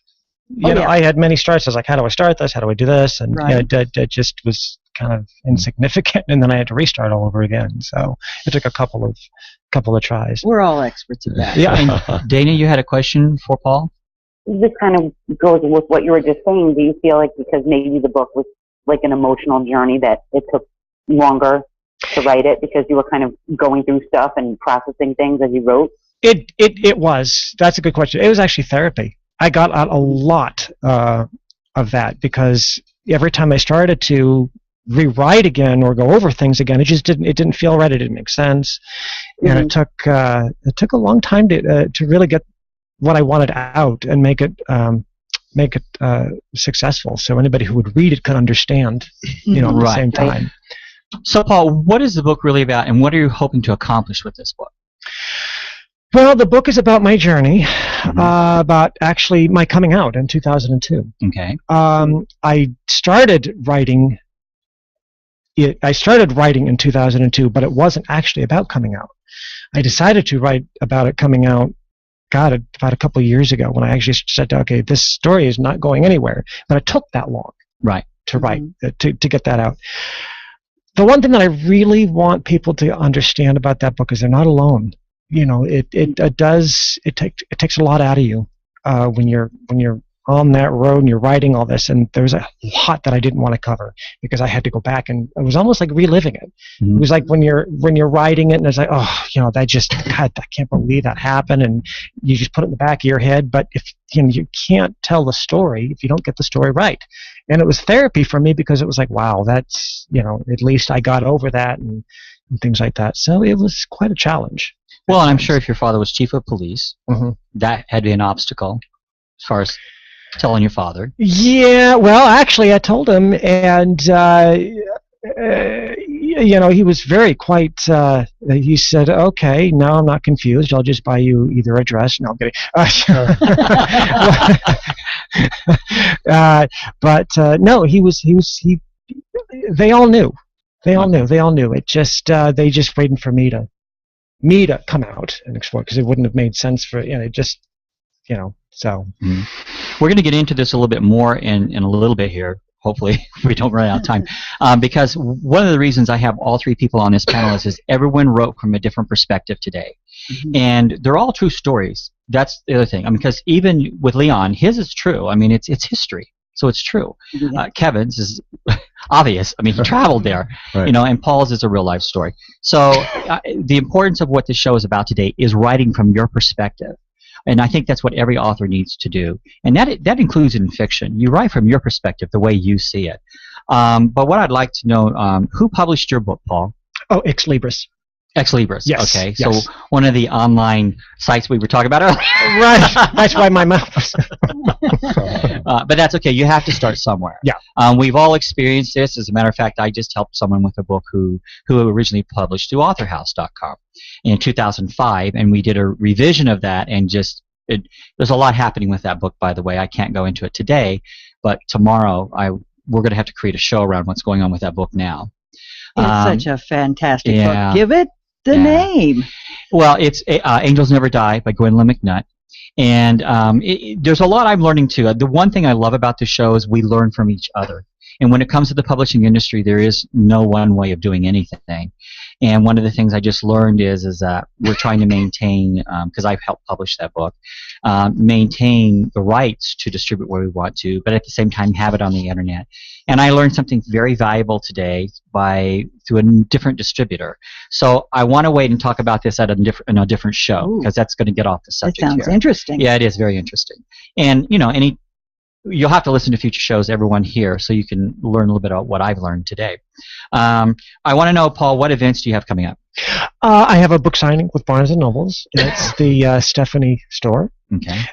[SPEAKER 7] You know,
[SPEAKER 3] yeah.
[SPEAKER 7] I had many starts. I was like, how do I start this? How do I do this? And
[SPEAKER 3] Right.
[SPEAKER 7] it just was kind of insignificant, and then I had to restart all over again. So it took a couple of tries.
[SPEAKER 3] We're all experts at that.
[SPEAKER 1] Yeah, and Dana, you had a question for Paul?
[SPEAKER 4] This kind of goes with what you were just saying. Do you feel like because maybe the book was like an emotional journey that it took longer to write it because you were kind of going through stuff and processing things as you wrote?
[SPEAKER 7] It was. That's a good question. It was actually therapy. I got out a lot of that because every time I started to rewrite again or go over things again, it didn't feel right. It didn't make sense, and it took a long time to really get what I wanted out and make it successful, so anybody who would read it could understand, at the
[SPEAKER 1] Right.
[SPEAKER 7] same time.
[SPEAKER 1] So, Paul, what is the book really about, and what are you hoping to accomplish with this book?
[SPEAKER 7] Well, the book is about my journey, about actually my coming out in 2002.
[SPEAKER 1] Okay.
[SPEAKER 7] I started writing in 2002, but it wasn't actually about coming out. I decided to write about it coming out, about a couple of years ago when I actually said, okay, this story is not going anywhere. But it took that long
[SPEAKER 1] Right.
[SPEAKER 7] to write, to get that out. The one thing that I really want people to understand about that book is they're not alone. You know, it takes a lot out of you when you're on that road and you're writing all this, and there's a lot that I didn't want to cover because I had to go back, and it was almost like reliving it.
[SPEAKER 1] Mm-hmm.
[SPEAKER 7] It was like when you're writing it, and it's like, oh, God, I can't believe that happened, and you just put it in the back of your head. But if you can't tell the story if you don't get the story right, and it was therapy for me because it was like, wow, that's at least I got over that and things like that. So it was quite a challenge.
[SPEAKER 1] Well, and I'm sure if your father was chief of police, that had to be an obstacle as far as telling your father.
[SPEAKER 7] Yeah, well, actually, I told him, and he was very quite. He said, "Okay, now I'm not confused. I'll just buy you either a dress." No, I'm kidding. But no, he. They all knew. They all knew. It just they just waiting for me to come out and explore because it wouldn't have made sense for so.
[SPEAKER 1] We're going to get into this a little bit more in a little bit here. Hopefully, we don't run out of time. Because one of the reasons I have all three people on this panel is everyone wrote from a different perspective today. And they're all true stories. That's the other thing. I mean, because even with Leon, his is true. I mean, it's history. So it's true. Kevin's is obvious. I mean, he traveled there,
[SPEAKER 5] Right.
[SPEAKER 1] And Paul's is a real life story. So the importance of what this show is about today is writing from your perspective. And I think that's what every author needs to do. And that includes in fiction. You write from your perspective, the way you see it. But what I'd like to know, who published your book, Paul?
[SPEAKER 7] Oh, Ex Libris.
[SPEAKER 1] Ex Libris.
[SPEAKER 7] Yes.
[SPEAKER 1] Okay.
[SPEAKER 7] Yes.
[SPEAKER 1] So one of the online sites we were talking about earlier.
[SPEAKER 7] Right. That's why my mouth was.
[SPEAKER 1] But that's okay. You have to start somewhere.
[SPEAKER 7] Yeah.
[SPEAKER 1] We've all experienced this. As a matter of fact, I just helped someone with a book who originally published through authorhouse.com in 2005, and we did a revision of that, and there's a lot happening with that book, by the way. I can't go into it today, but tomorrow we're going to have to create a show around what's going on with that book now.
[SPEAKER 3] It's such a fantastic
[SPEAKER 1] yeah.
[SPEAKER 3] book. Give it the name.
[SPEAKER 1] Well, it's Angels Never Die by Gwendolyn McNutt. And there's a lot I'm learning too. The one thing I love about the show is we learn from each other. And when it comes to the publishing industry, there is no one way of doing anything. And one of the things I just learned is that we're trying to maintain, because I've helped publish that book, maintain the rights to distribute where we want to, but at the same time have it on the internet. And I learned something very valuable today through a different distributor. So I want to wait and talk about this in a different show, because that's going to get off the subject
[SPEAKER 3] That sounds
[SPEAKER 1] here.
[SPEAKER 3] interesting.
[SPEAKER 1] Yeah, it is very interesting. And any you'll have to listen to future shows, everyone here, so you can learn a little bit about what I've learned today. I want to know, Paul, what events do you have coming up?
[SPEAKER 7] I have a book signing with Barnes & Nobles. It's the Stephanie store.
[SPEAKER 1] Okay.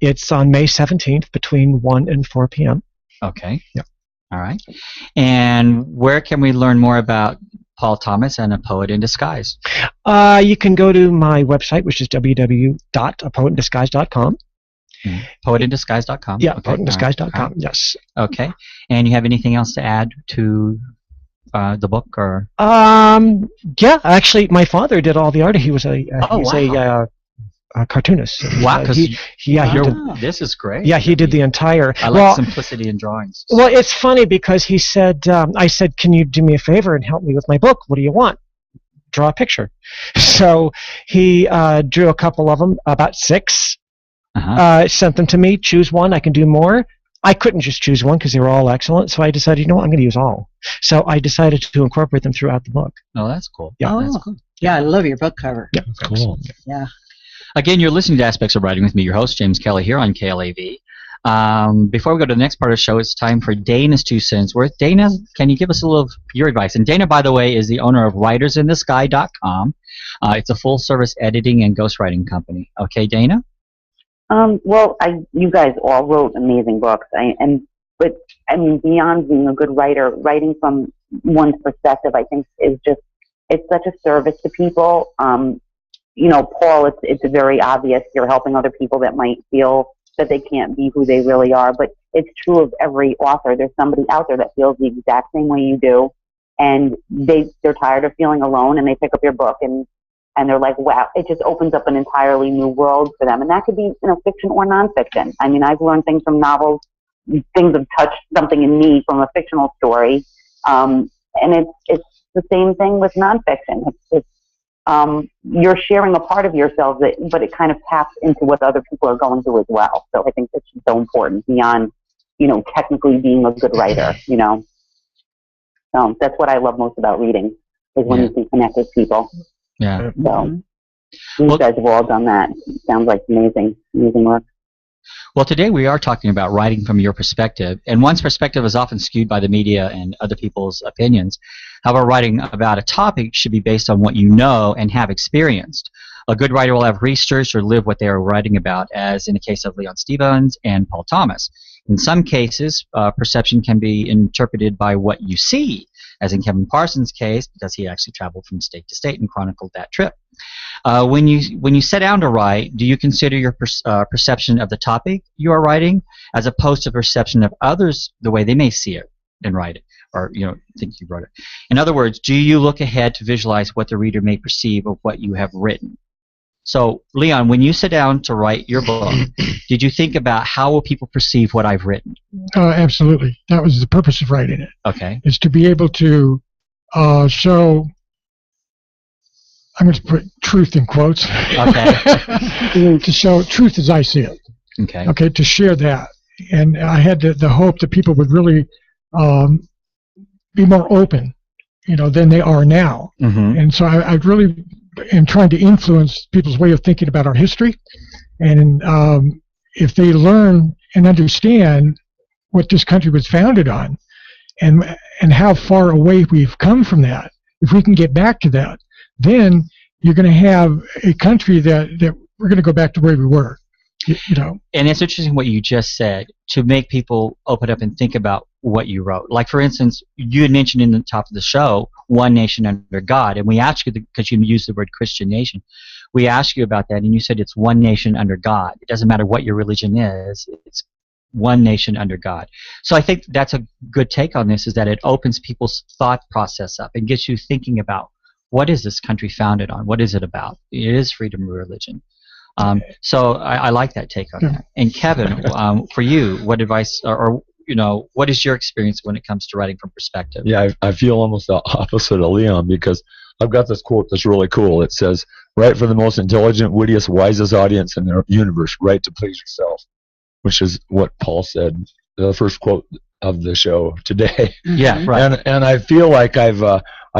[SPEAKER 7] It's on May 17th between 1 and 4 p.m.
[SPEAKER 1] Okay.
[SPEAKER 7] Yep.
[SPEAKER 1] All right. And where can we learn more about Paul Thomas and A Poet in Disguise?
[SPEAKER 7] You can go to my website, which is www.apoetindisguise.com.
[SPEAKER 1] Poetindisguise.com.
[SPEAKER 7] Yeah,
[SPEAKER 1] okay.
[SPEAKER 7] poetindisguise.com,
[SPEAKER 1] All right.
[SPEAKER 7] yes.
[SPEAKER 1] Okay. And you have anything else to add to the book? Or
[SPEAKER 7] Yeah, actually, my father did all the art. He was a cartoonist.
[SPEAKER 1] Wow, because this is great.
[SPEAKER 7] Yeah, he did the entire.
[SPEAKER 1] I like simplicity in drawings.
[SPEAKER 7] Well, it's funny because he said, I said, can you do me a favor and help me with my book? What do you want? Draw a picture. So he drew a couple of them, about 6. Sent them to me. Choose one. I can do more. I couldn't just choose one because they were all excellent. So I decided, you know what, I'm going to use all. So I decided to incorporate them throughout the book.
[SPEAKER 1] Oh, that's cool.
[SPEAKER 7] Yeah,
[SPEAKER 1] that's cool.
[SPEAKER 3] Yeah, I love your book cover.
[SPEAKER 7] Yeah,
[SPEAKER 5] Cool.
[SPEAKER 3] Yeah.
[SPEAKER 1] Again, you're listening to Aspects of Writing with me, your host, James Kelly, here on KLAV. Before we go to the next part of the show, it's time for Dana's 2 cents worth. Dana, can you give us a little of your advice? And Dana, by the way, is the owner of WritersInTheSky.com. It's a full-service editing and ghostwriting company. Okay, Dana?
[SPEAKER 4] Well, you guys all wrote amazing books, but beyond being a good writer, writing from one's perspective, I think it's such a service to people. Paul, it's very obvious you're helping other people that might feel that they can't be who they really are, but it's true of every author. There's somebody out there that feels the exact same way you do, and they're tired of feeling alone, and they pick up your book and they're like, wow, it just opens up an entirely new world for them. And that could be, fiction or nonfiction. I've learned things from novels, things have touched something in me from a fictional story. And it's the same thing with nonfiction. You're sharing a part of yourself, but it kind of taps into what other people are going through as well. So I think it's so important beyond, technically being a good writer, So that's what I love most about reading, is when you can connect with people.
[SPEAKER 1] Yeah.
[SPEAKER 4] So you guys have all done that. Sounds like amazing work.
[SPEAKER 1] Well, today we are talking about writing from your perspective, and one's perspective is often skewed by the media and other people's opinions. However, writing about a topic should be based on what you know and have experienced. A good writer will have researched or lived what they are writing about, as in the case of Leon Stevens and Paul Thomas. In some cases, perception can be interpreted by what you see, as in Kevin Parsons' case, because he actually traveled from state to state and chronicled that trip. When you sit down to write, do you consider your perception of the topic you are writing as opposed to perception of others the way they may see it and write it, or think you wrote it? In other words, do you look ahead to visualize what the reader may perceive of what you have written? So, Leon, when you sit down to write your book, did you think about how will people perceive what I've written?
[SPEAKER 6] Absolutely. That was the purpose of writing it.
[SPEAKER 1] Okay.
[SPEAKER 6] Is to be able to show, I'm going to put truth in quotes.
[SPEAKER 1] Okay.
[SPEAKER 6] To show truth as I see it.
[SPEAKER 1] Okay.
[SPEAKER 6] Okay, to share that. And I had the hope that people would really be more open, than they are now.
[SPEAKER 1] Mm-hmm.
[SPEAKER 6] And so I really am trying to influence people's way of thinking about our history. And if they learn and understand what this country was founded on and how far away we've come from that, if we can get back to that, then you're going to have a country that we're going to go back to where we were. And
[SPEAKER 1] it's interesting what you just said, to make people open up and think about what you wrote. Like, for instance, you had mentioned in the top of the show, one nation under God, and we asked you, because you used the word Christian nation, we asked you about that, and you said it's one nation under God. It doesn't matter what your religion is, it's one nation under God. So I think that's a good take on this, is that it opens people's thought process up and gets you thinking about, what is this country founded on? What is it about? It is freedom of religion. So I like that take on that. And Kevin, for you, what advice, or what is your experience when it comes to writing from perspective?
[SPEAKER 5] Yeah, I feel almost the opposite of Leon, because I've got this quote that's really cool. It says, "Write for the most intelligent, wittiest, wisest audience in the universe. Write to please yourself," which is what Paul said, the first quote of the show today.
[SPEAKER 1] Yeah, right.
[SPEAKER 5] And I feel like I've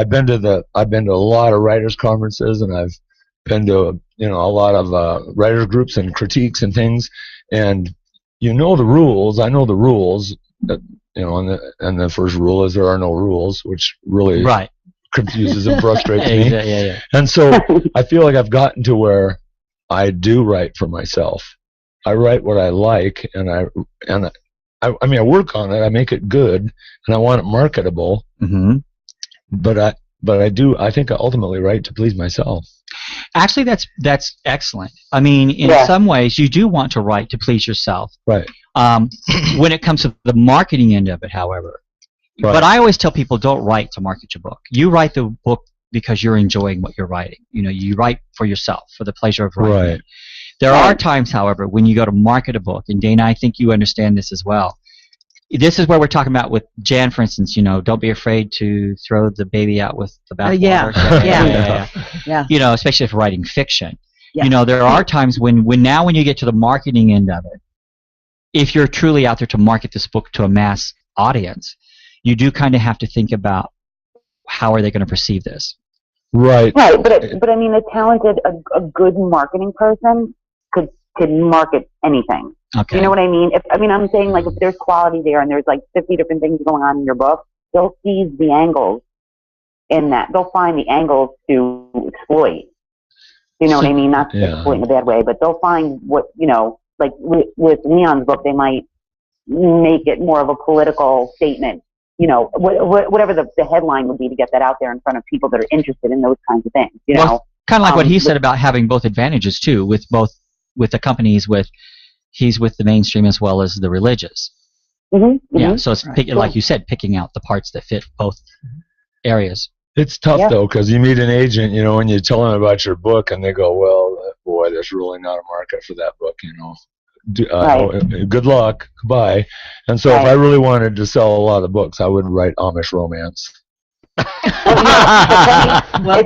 [SPEAKER 5] been to a lot of writers' conferences, and I've been to a lot of writer groups and critiques and things, and you know the rules. I know the rules. And the first rule is there are no rules, which really
[SPEAKER 1] Right.
[SPEAKER 5] confuses and frustrates me.
[SPEAKER 1] Yeah.
[SPEAKER 5] And so I feel like I've gotten to where I do write for myself. I write what I like, and I work on it. I make it good, and I want it marketable.
[SPEAKER 1] Mm-hmm.
[SPEAKER 5] But I think I ultimately write to please myself.
[SPEAKER 1] Actually, that's excellent. I mean, in some ways, you do want to write to please yourself.
[SPEAKER 5] Right.
[SPEAKER 1] When it comes to the marketing end of it, however. Right. But I always tell people, don't write to market your book. You write the book because you're enjoying what you're writing. You write for yourself, for the pleasure of writing.
[SPEAKER 5] Right.
[SPEAKER 1] There are times, however, when you go to market a book, and Dana, I think you understand this as well. This is where we're talking about with Jan, for instance, don't be afraid to throw the baby out with the bathwater.
[SPEAKER 3] Yeah.
[SPEAKER 1] Especially if writing fiction.
[SPEAKER 3] Yeah.
[SPEAKER 1] There are times when you get to the marketing end of it, if you're truly out there to market this book to a mass audience, you do kind of have to think about how are they going to perceive this.
[SPEAKER 5] Right.
[SPEAKER 4] Right, but I mean, a good marketing person could market anything.
[SPEAKER 1] Okay.
[SPEAKER 4] You know what I mean? I'm saying, like, if there's quality there and there's like 50 different things going on in your book, they'll seize the angles in that. They'll find the angles to exploit. You know what I mean? Not to exploit in a bad way, but they'll find what, like with Leon's book, they might make it more of a political statement. Whatever the headline would be to get that out there in front of people that are interested in those kinds of things.
[SPEAKER 1] Well, kind of like what he said about having both advantages too, with the companies he's with the mainstream as well as the religious.
[SPEAKER 4] Mm-hmm.
[SPEAKER 1] Yeah, so it's like you said, picking out the parts that fit both areas.
[SPEAKER 5] It's tough though, because you meet an agent, and you tell them about your book, and they go, "Well, boy, there's really not a market for that book," Good luck, goodbye. And so, if I really wanted to sell a lot of books, I would write Amish romance.
[SPEAKER 4] It's funny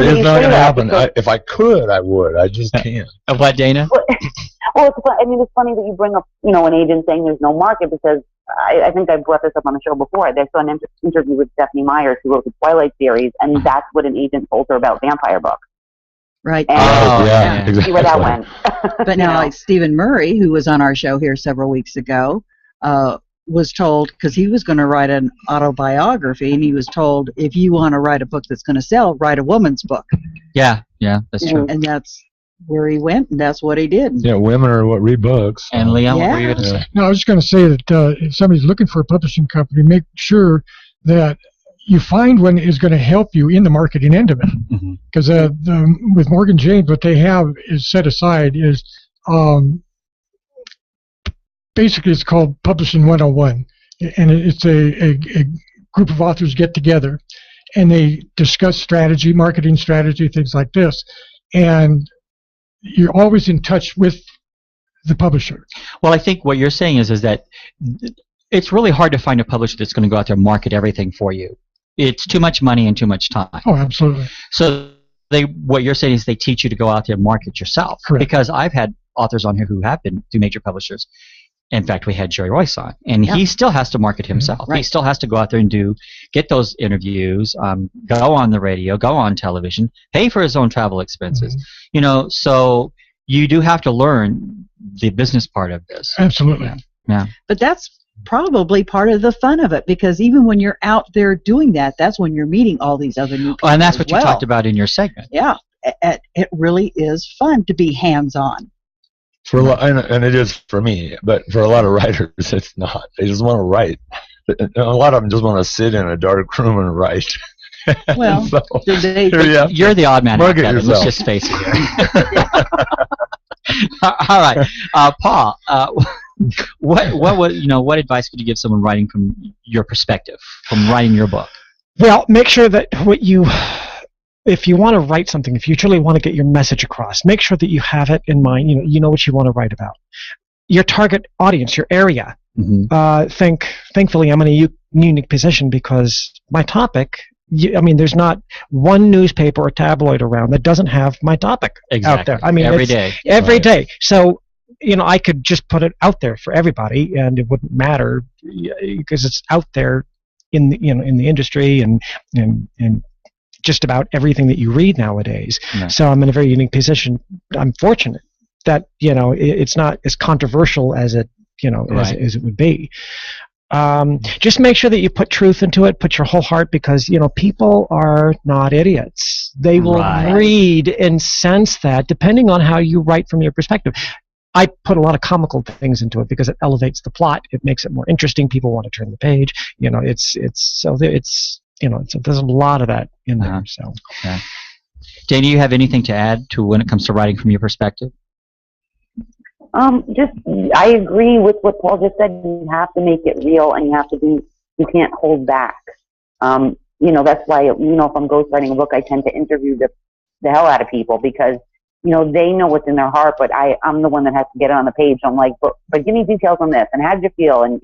[SPEAKER 5] it's not going to happen. If I could, I would. I just can't.
[SPEAKER 1] What, Dana?
[SPEAKER 4] Well, it's funny that you bring up, an agent saying there's no market, because I think I brought this up on the show before. I saw an interview with Stephanie Myers, who wrote the Twilight series, and that's what an agent told her about vampire books.
[SPEAKER 3] Right.
[SPEAKER 4] And
[SPEAKER 5] exactly.
[SPEAKER 4] See where that went.
[SPEAKER 3] But now, like Stephen Murray, who was on our show here several weeks ago, was told, because he was going to write an autobiography, and he was told, if you want to write a book that's going to sell, write a woman's book.
[SPEAKER 1] Yeah, that's true.
[SPEAKER 3] And that's where he went, and that's what he did.
[SPEAKER 5] Yeah, women are what read books.
[SPEAKER 1] And Leon, what were you going to say?
[SPEAKER 6] No, I was just going to say that if somebody's looking for a publishing company, make sure that you find one is going to help you in the marketing end of it. Because with Morgan James, what they have is set aside is basically it's called Publishing 101. And it's a group of authors get together and they discuss strategy, marketing strategy, things like this. And you're always in touch with the publisher.
[SPEAKER 1] Well, I think what you're saying is that it's really hard to find a publisher that's going to go out there and market everything for you. It's too much money and too much time.
[SPEAKER 6] Oh, absolutely.
[SPEAKER 1] So what you're saying is they teach you to go out there and market yourself.
[SPEAKER 6] Correct.
[SPEAKER 1] Because I've had authors on here who have been through major publishers. In fact, we had Jerry Royce on, and he still has to market himself. Right. He still has to go out there and get those interviews, go on the radio, go on television, pay for his own travel expenses. So you do have to learn the business part of this.
[SPEAKER 6] Absolutely.
[SPEAKER 1] Yeah.
[SPEAKER 3] But that's probably part of the fun of it, because even when you're out there doing that, that's when you're meeting all these other new people.
[SPEAKER 1] And that's what you talked about in your segment.
[SPEAKER 3] Yeah. It really is fun to be hands-on.
[SPEAKER 5] And it is for me, but for a lot of writers, it's not. They just want to write. A lot of them just want to sit in a dark room and write.
[SPEAKER 3] Well,
[SPEAKER 5] so,
[SPEAKER 1] you're the odd man out, Kevin.
[SPEAKER 5] Yourself.
[SPEAKER 1] Let's just face it here. All right, Paul. What advice could you give someone writing from your perspective, from writing your book?
[SPEAKER 7] Well, make sure that if you want to write something, if you truly want to get your message across, make sure that you have it in mind. You know what you want to write about. Your target audience, your area. Thankfully, I'm in a unique position because my topic. There's not one newspaper or tabloid around that doesn't have my topic out there.
[SPEAKER 1] Every day.
[SPEAKER 7] Every day. So, I could just put it out there for everybody, and it wouldn't matter because it's out there in the industry and just about everything that you read nowadays. Yeah. So I'm in a very unique position. I'm fortunate that it's not as controversial as it as it would be. Just make sure that you put truth into it, put your whole heart, because people are not idiots. They will read and sense that, depending on how you write from your perspective. I put a lot of comical things into it because it elevates the plot. It makes it more interesting. People want to turn the page. There's a lot of that in there. So,
[SPEAKER 1] okay. Dana, do you have anything to add to when it comes to writing from your perspective?
[SPEAKER 4] I agree with what Paul just said. You have to make it real, and you can't hold back. That's why, if I'm ghostwriting a book, I tend to interview the hell out of people, because, they know what's in their heart, but I'm the one that has to get it on the page. I'm like, but give me details on this, and how did you feel? And,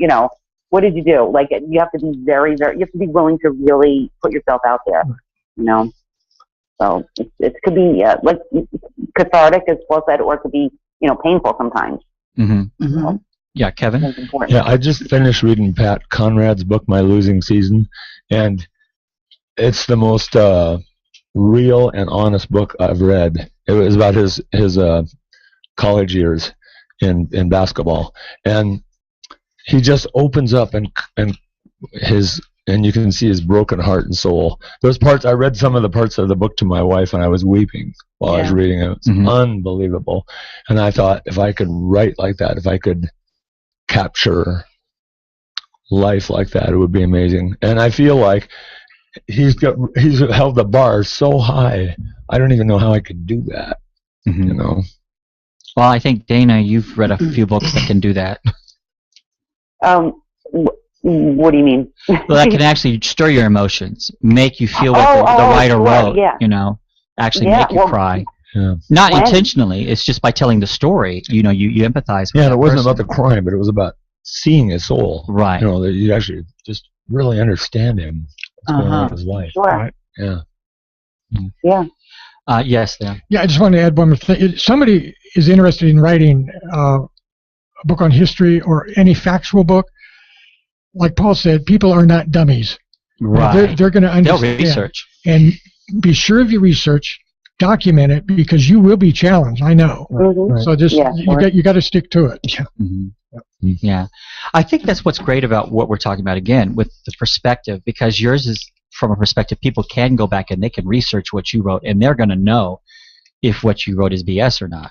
[SPEAKER 4] what did you do? Like, you have to be very, very, you have to be willing to really put yourself out there, So it could be like cathartic, as Paul said, or it could be, painful sometimes.
[SPEAKER 1] Mm-hmm. Mm-hmm. Yeah, Kevin?
[SPEAKER 4] That's important.
[SPEAKER 5] Yeah, I just finished reading Pat Conrad's book, My Losing Season, and it's the most real and honest book I've read. It was about his college years in basketball, and he just opens up and you can see his broken heart and soul. Those parts, I read some of the parts of the book to my wife, and I was weeping while I was reading it. It's unbelievable. And I thought, if I could write like that, if I could capture life like that, it would be amazing. And I feel like he's held the bar so high. I don't even know how I could do that.
[SPEAKER 1] Well, I think, Dana, you've read a few books that can do that.
[SPEAKER 4] What do you mean?
[SPEAKER 1] Well, that can actually stir your emotions, make you feel what the writer wrote. Actually make you cry. Yeah. Not intentionally. It's just by telling the story. You empathize with.
[SPEAKER 5] Yeah, it wasn't about the crime, but it was about seeing his soul.
[SPEAKER 1] Right.
[SPEAKER 5] That you actually just really understand him. What's going on in his life.
[SPEAKER 4] Sure.
[SPEAKER 5] Right? Yeah.
[SPEAKER 4] Yeah.
[SPEAKER 1] Yes. Yeah.
[SPEAKER 6] Yeah. I just wanted to add one more thing. If somebody is interested in writing a book on history or any factual book, like Paul said, people are not dummies.
[SPEAKER 1] Right.
[SPEAKER 6] They're going to understand.
[SPEAKER 1] They'll research.
[SPEAKER 6] And be sure of your research. Document it, because you will be challenged. I know.
[SPEAKER 4] Mm-hmm.
[SPEAKER 6] So just you got to stick to it.
[SPEAKER 1] Yeah. Mm-hmm. Yeah. I think that's what's great about what we're talking about, again, with the perspective, because yours is from a perspective people can go back and they can research what you wrote, and they're going to know if what you wrote is BS or not.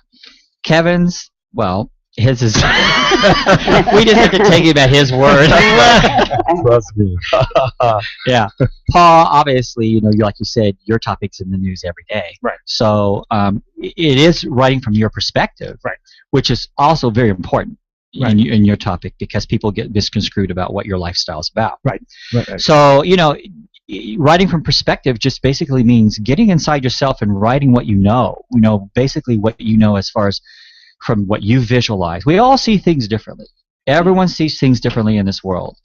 [SPEAKER 1] Kevin's, well, his is we just have to take him at his word.
[SPEAKER 5] Trust me.
[SPEAKER 1] Yeah. Paul, obviously, like you said, your topic's in the news every day.
[SPEAKER 7] Right.
[SPEAKER 1] So it is writing from your perspective,
[SPEAKER 7] right,
[SPEAKER 1] which is also very important
[SPEAKER 7] right,
[SPEAKER 1] in your topic, because people get misconstrued about what your lifestyle is about.
[SPEAKER 7] Right.
[SPEAKER 1] So, writing from perspective just basically means getting inside yourself and writing what you know. Basically what you know as far as from what you visualize. We all see things differently. Everyone sees things differently in this world.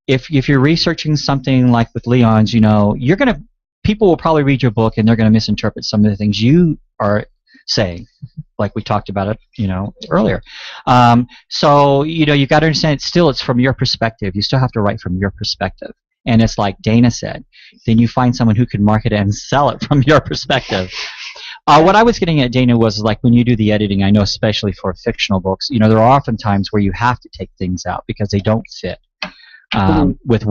[SPEAKER 1] If you're researching something like with Leon's, people will probably read your book and they're going to misinterpret some of the things you are saying, like we talked about it, earlier. So you got to understand, it's from your perspective. You still have to write from your perspective. And it's like Dana said, then you find someone who can market it and sell it from your perspective. What I was getting at, Dana, was like when you do the editing, I know especially for fictional books, there are often times where you have to take things out because they don't fit with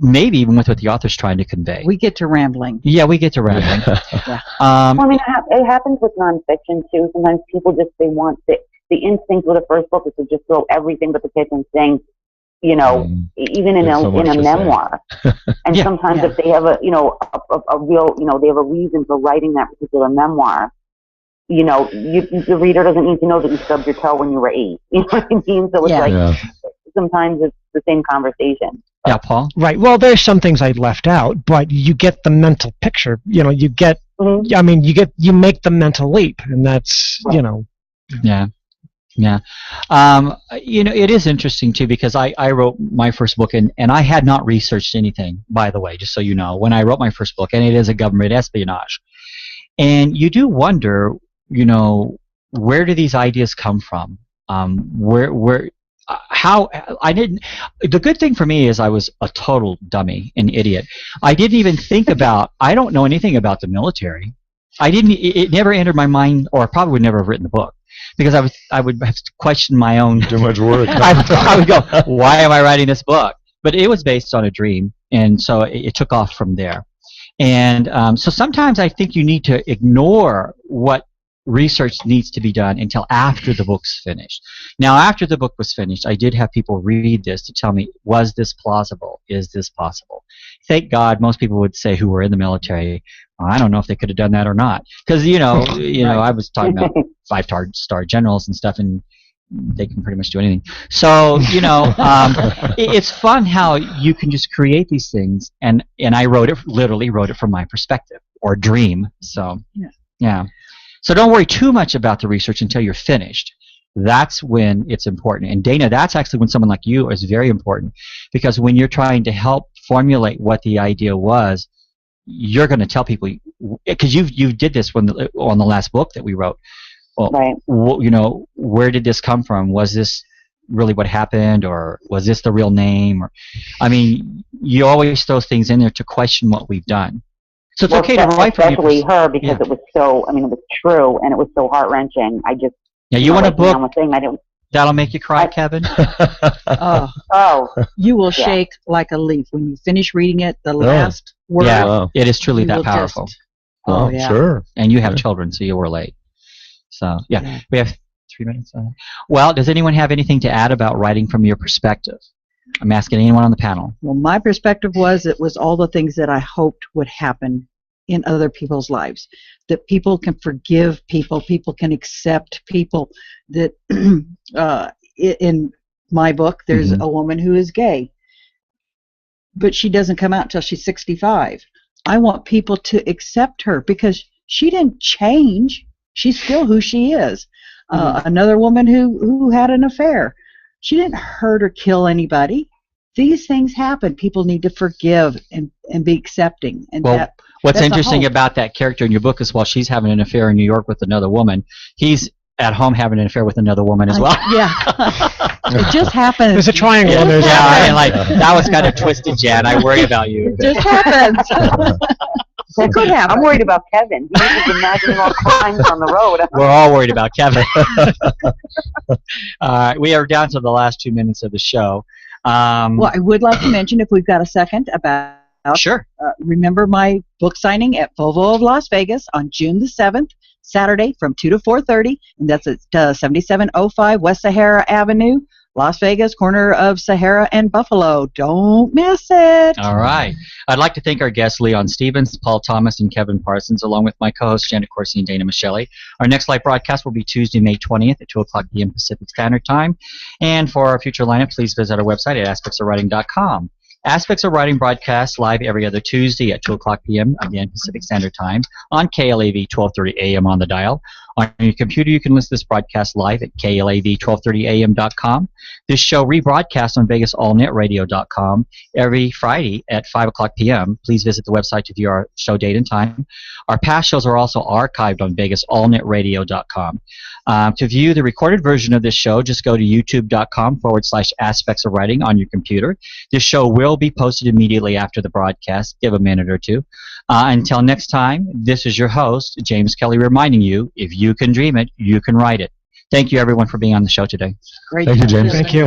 [SPEAKER 1] maybe even with what the author's trying to convey.
[SPEAKER 3] We get to rambling.
[SPEAKER 1] Yeah, we get to rambling.
[SPEAKER 3] Yeah.
[SPEAKER 4] It happens with nonfiction too. Sometimes people they want the instinct with the first book is to just throw everything but the kitchen sink. Even in a memoir, and sometimes if they have a real, they have a reason for writing that particular memoir, the reader doesn't need to know that you stubbed your toe when you were 8. You know what I mean? So it's sometimes it's the same conversation.
[SPEAKER 1] Yeah, Paul?
[SPEAKER 7] Right. Well, there's some things I left out, but you get the mental picture. You get, you make the mental leap, and that's,
[SPEAKER 1] Yeah. Yeah. It is interesting, too, because I wrote my first book, and I had not researched anything, by the way, just so you know, when I wrote my first book, and it is a government espionage. And you do wonder, where do these ideas come from? The good thing for me is I was a total dummy, an idiot. I didn't even think I don't know anything about the military. I didn't. It never entered my mind, or I probably would never have written the book, because I would have to question my own.
[SPEAKER 5] Too much work.
[SPEAKER 1] I would go, why am I writing this book? But it was based on a dream, and so it took off from there. And so sometimes I think you need to ignore what research needs to be done until after the book's finished. Now, after the book was finished, I did have people read this to tell me, was this plausible? Is this possible? Thank God, most people would say who were in the military, I don't know if they could have done that or not, because I was talking about 5-star generals and stuff, and they can pretty much do anything. So it's fun how you can just create these things, and I literally wrote it from my perspective or dream. So yeah. So don't worry too much about the research until you're finished. That's when it's important. And Dana, that's actually when someone like you is very important, because when you're trying to help formulate what the idea was, you're going to tell people, because you did this on the last book that we wrote. Well,
[SPEAKER 4] right.
[SPEAKER 1] Where did this come from? Was this really what happened, or was this the real name? Or, I mean, you always throw things in there to question what we've done. So it's okay to write for
[SPEAKER 4] especially her, because it was so. I mean, it was true, and it was so heart wrenching. I just
[SPEAKER 1] you want a book
[SPEAKER 4] I don't.
[SPEAKER 1] That'll make you cry, Kevin?
[SPEAKER 3] You will shake like a leaf when you finish reading it. The last word.
[SPEAKER 1] Yeah, it is truly that powerful.
[SPEAKER 5] Sure.
[SPEAKER 1] And you have children, so you were late. So, we have 3 minutes. Well, does anyone have anything to add about writing from your perspective? I'm asking anyone on the panel.
[SPEAKER 3] Well, my perspective was it was all the things that I hoped would happen in other people's lives. That people can forgive people, people can accept people. That in my book, there's a woman who is gay, but she doesn't come out until she's 65. I want people to accept her because she didn't change. She's still who she is. Another woman who had an affair. She didn't hurt or kill anybody. These things happen. People need to forgive and be accepting. And
[SPEAKER 1] what's interesting about that character in your book is while she's having an affair in New York with another woman, he's at home having an affair with another woman as well.
[SPEAKER 3] It just happens.
[SPEAKER 7] There's a triangle.
[SPEAKER 1] That was kind of twisted, Jan. I worry about you.
[SPEAKER 3] It just happens. It could happen.
[SPEAKER 4] I'm worried about Kevin. He's just imagining all crimes on the road.
[SPEAKER 1] We're all worried about Kevin. We are down to the last 2 minutes of the show.
[SPEAKER 3] Well, I would like to mention, if we've got a second, about
[SPEAKER 1] sure.
[SPEAKER 3] Remember my book signing at Volvo of Las Vegas on June the 7th, Saturday from 2 to 4:30, and that's at 7705 West Sahara Avenue, Las Vegas, corner of Sahara and Buffalo. Don't miss it.
[SPEAKER 1] All right. I'd like to thank our guests, Leon Stevens, Paul Thomas, and Kevin Parsons, along with my co-hosts, Janet Coursey and Dana Micheli. Our next live broadcast will be Tuesday, May 20th at 2 o'clock p.m. Pacific Standard Time. And for our future lineup, please visit our website at aspectsofwriting.com. Aspects of Writing broadcasts live every other Tuesday at 2 o'clock p.m. again Pacific Standard Time on KLAV 1230 AM on the dial. On your computer, you can listen to this broadcast live at KLAV1230am.com. This show rebroadcasts on VegasAllNetRadio.com every Friday at 5 o'clock p.m. Please visit the website to view our show date and time. Our past shows are also archived on VegasAllNetRadio.com. To view the recorded version of this show, just go to youtube.com/aspects of writing on your computer. This show will be posted immediately after the broadcast. Give a minute or two. Until next time, this is your host, James Kelly, reminding you, if you can dream it, you can write it. Thank you, everyone, for being on the show today.
[SPEAKER 3] Great.
[SPEAKER 5] Thank you, James.
[SPEAKER 7] Thank you.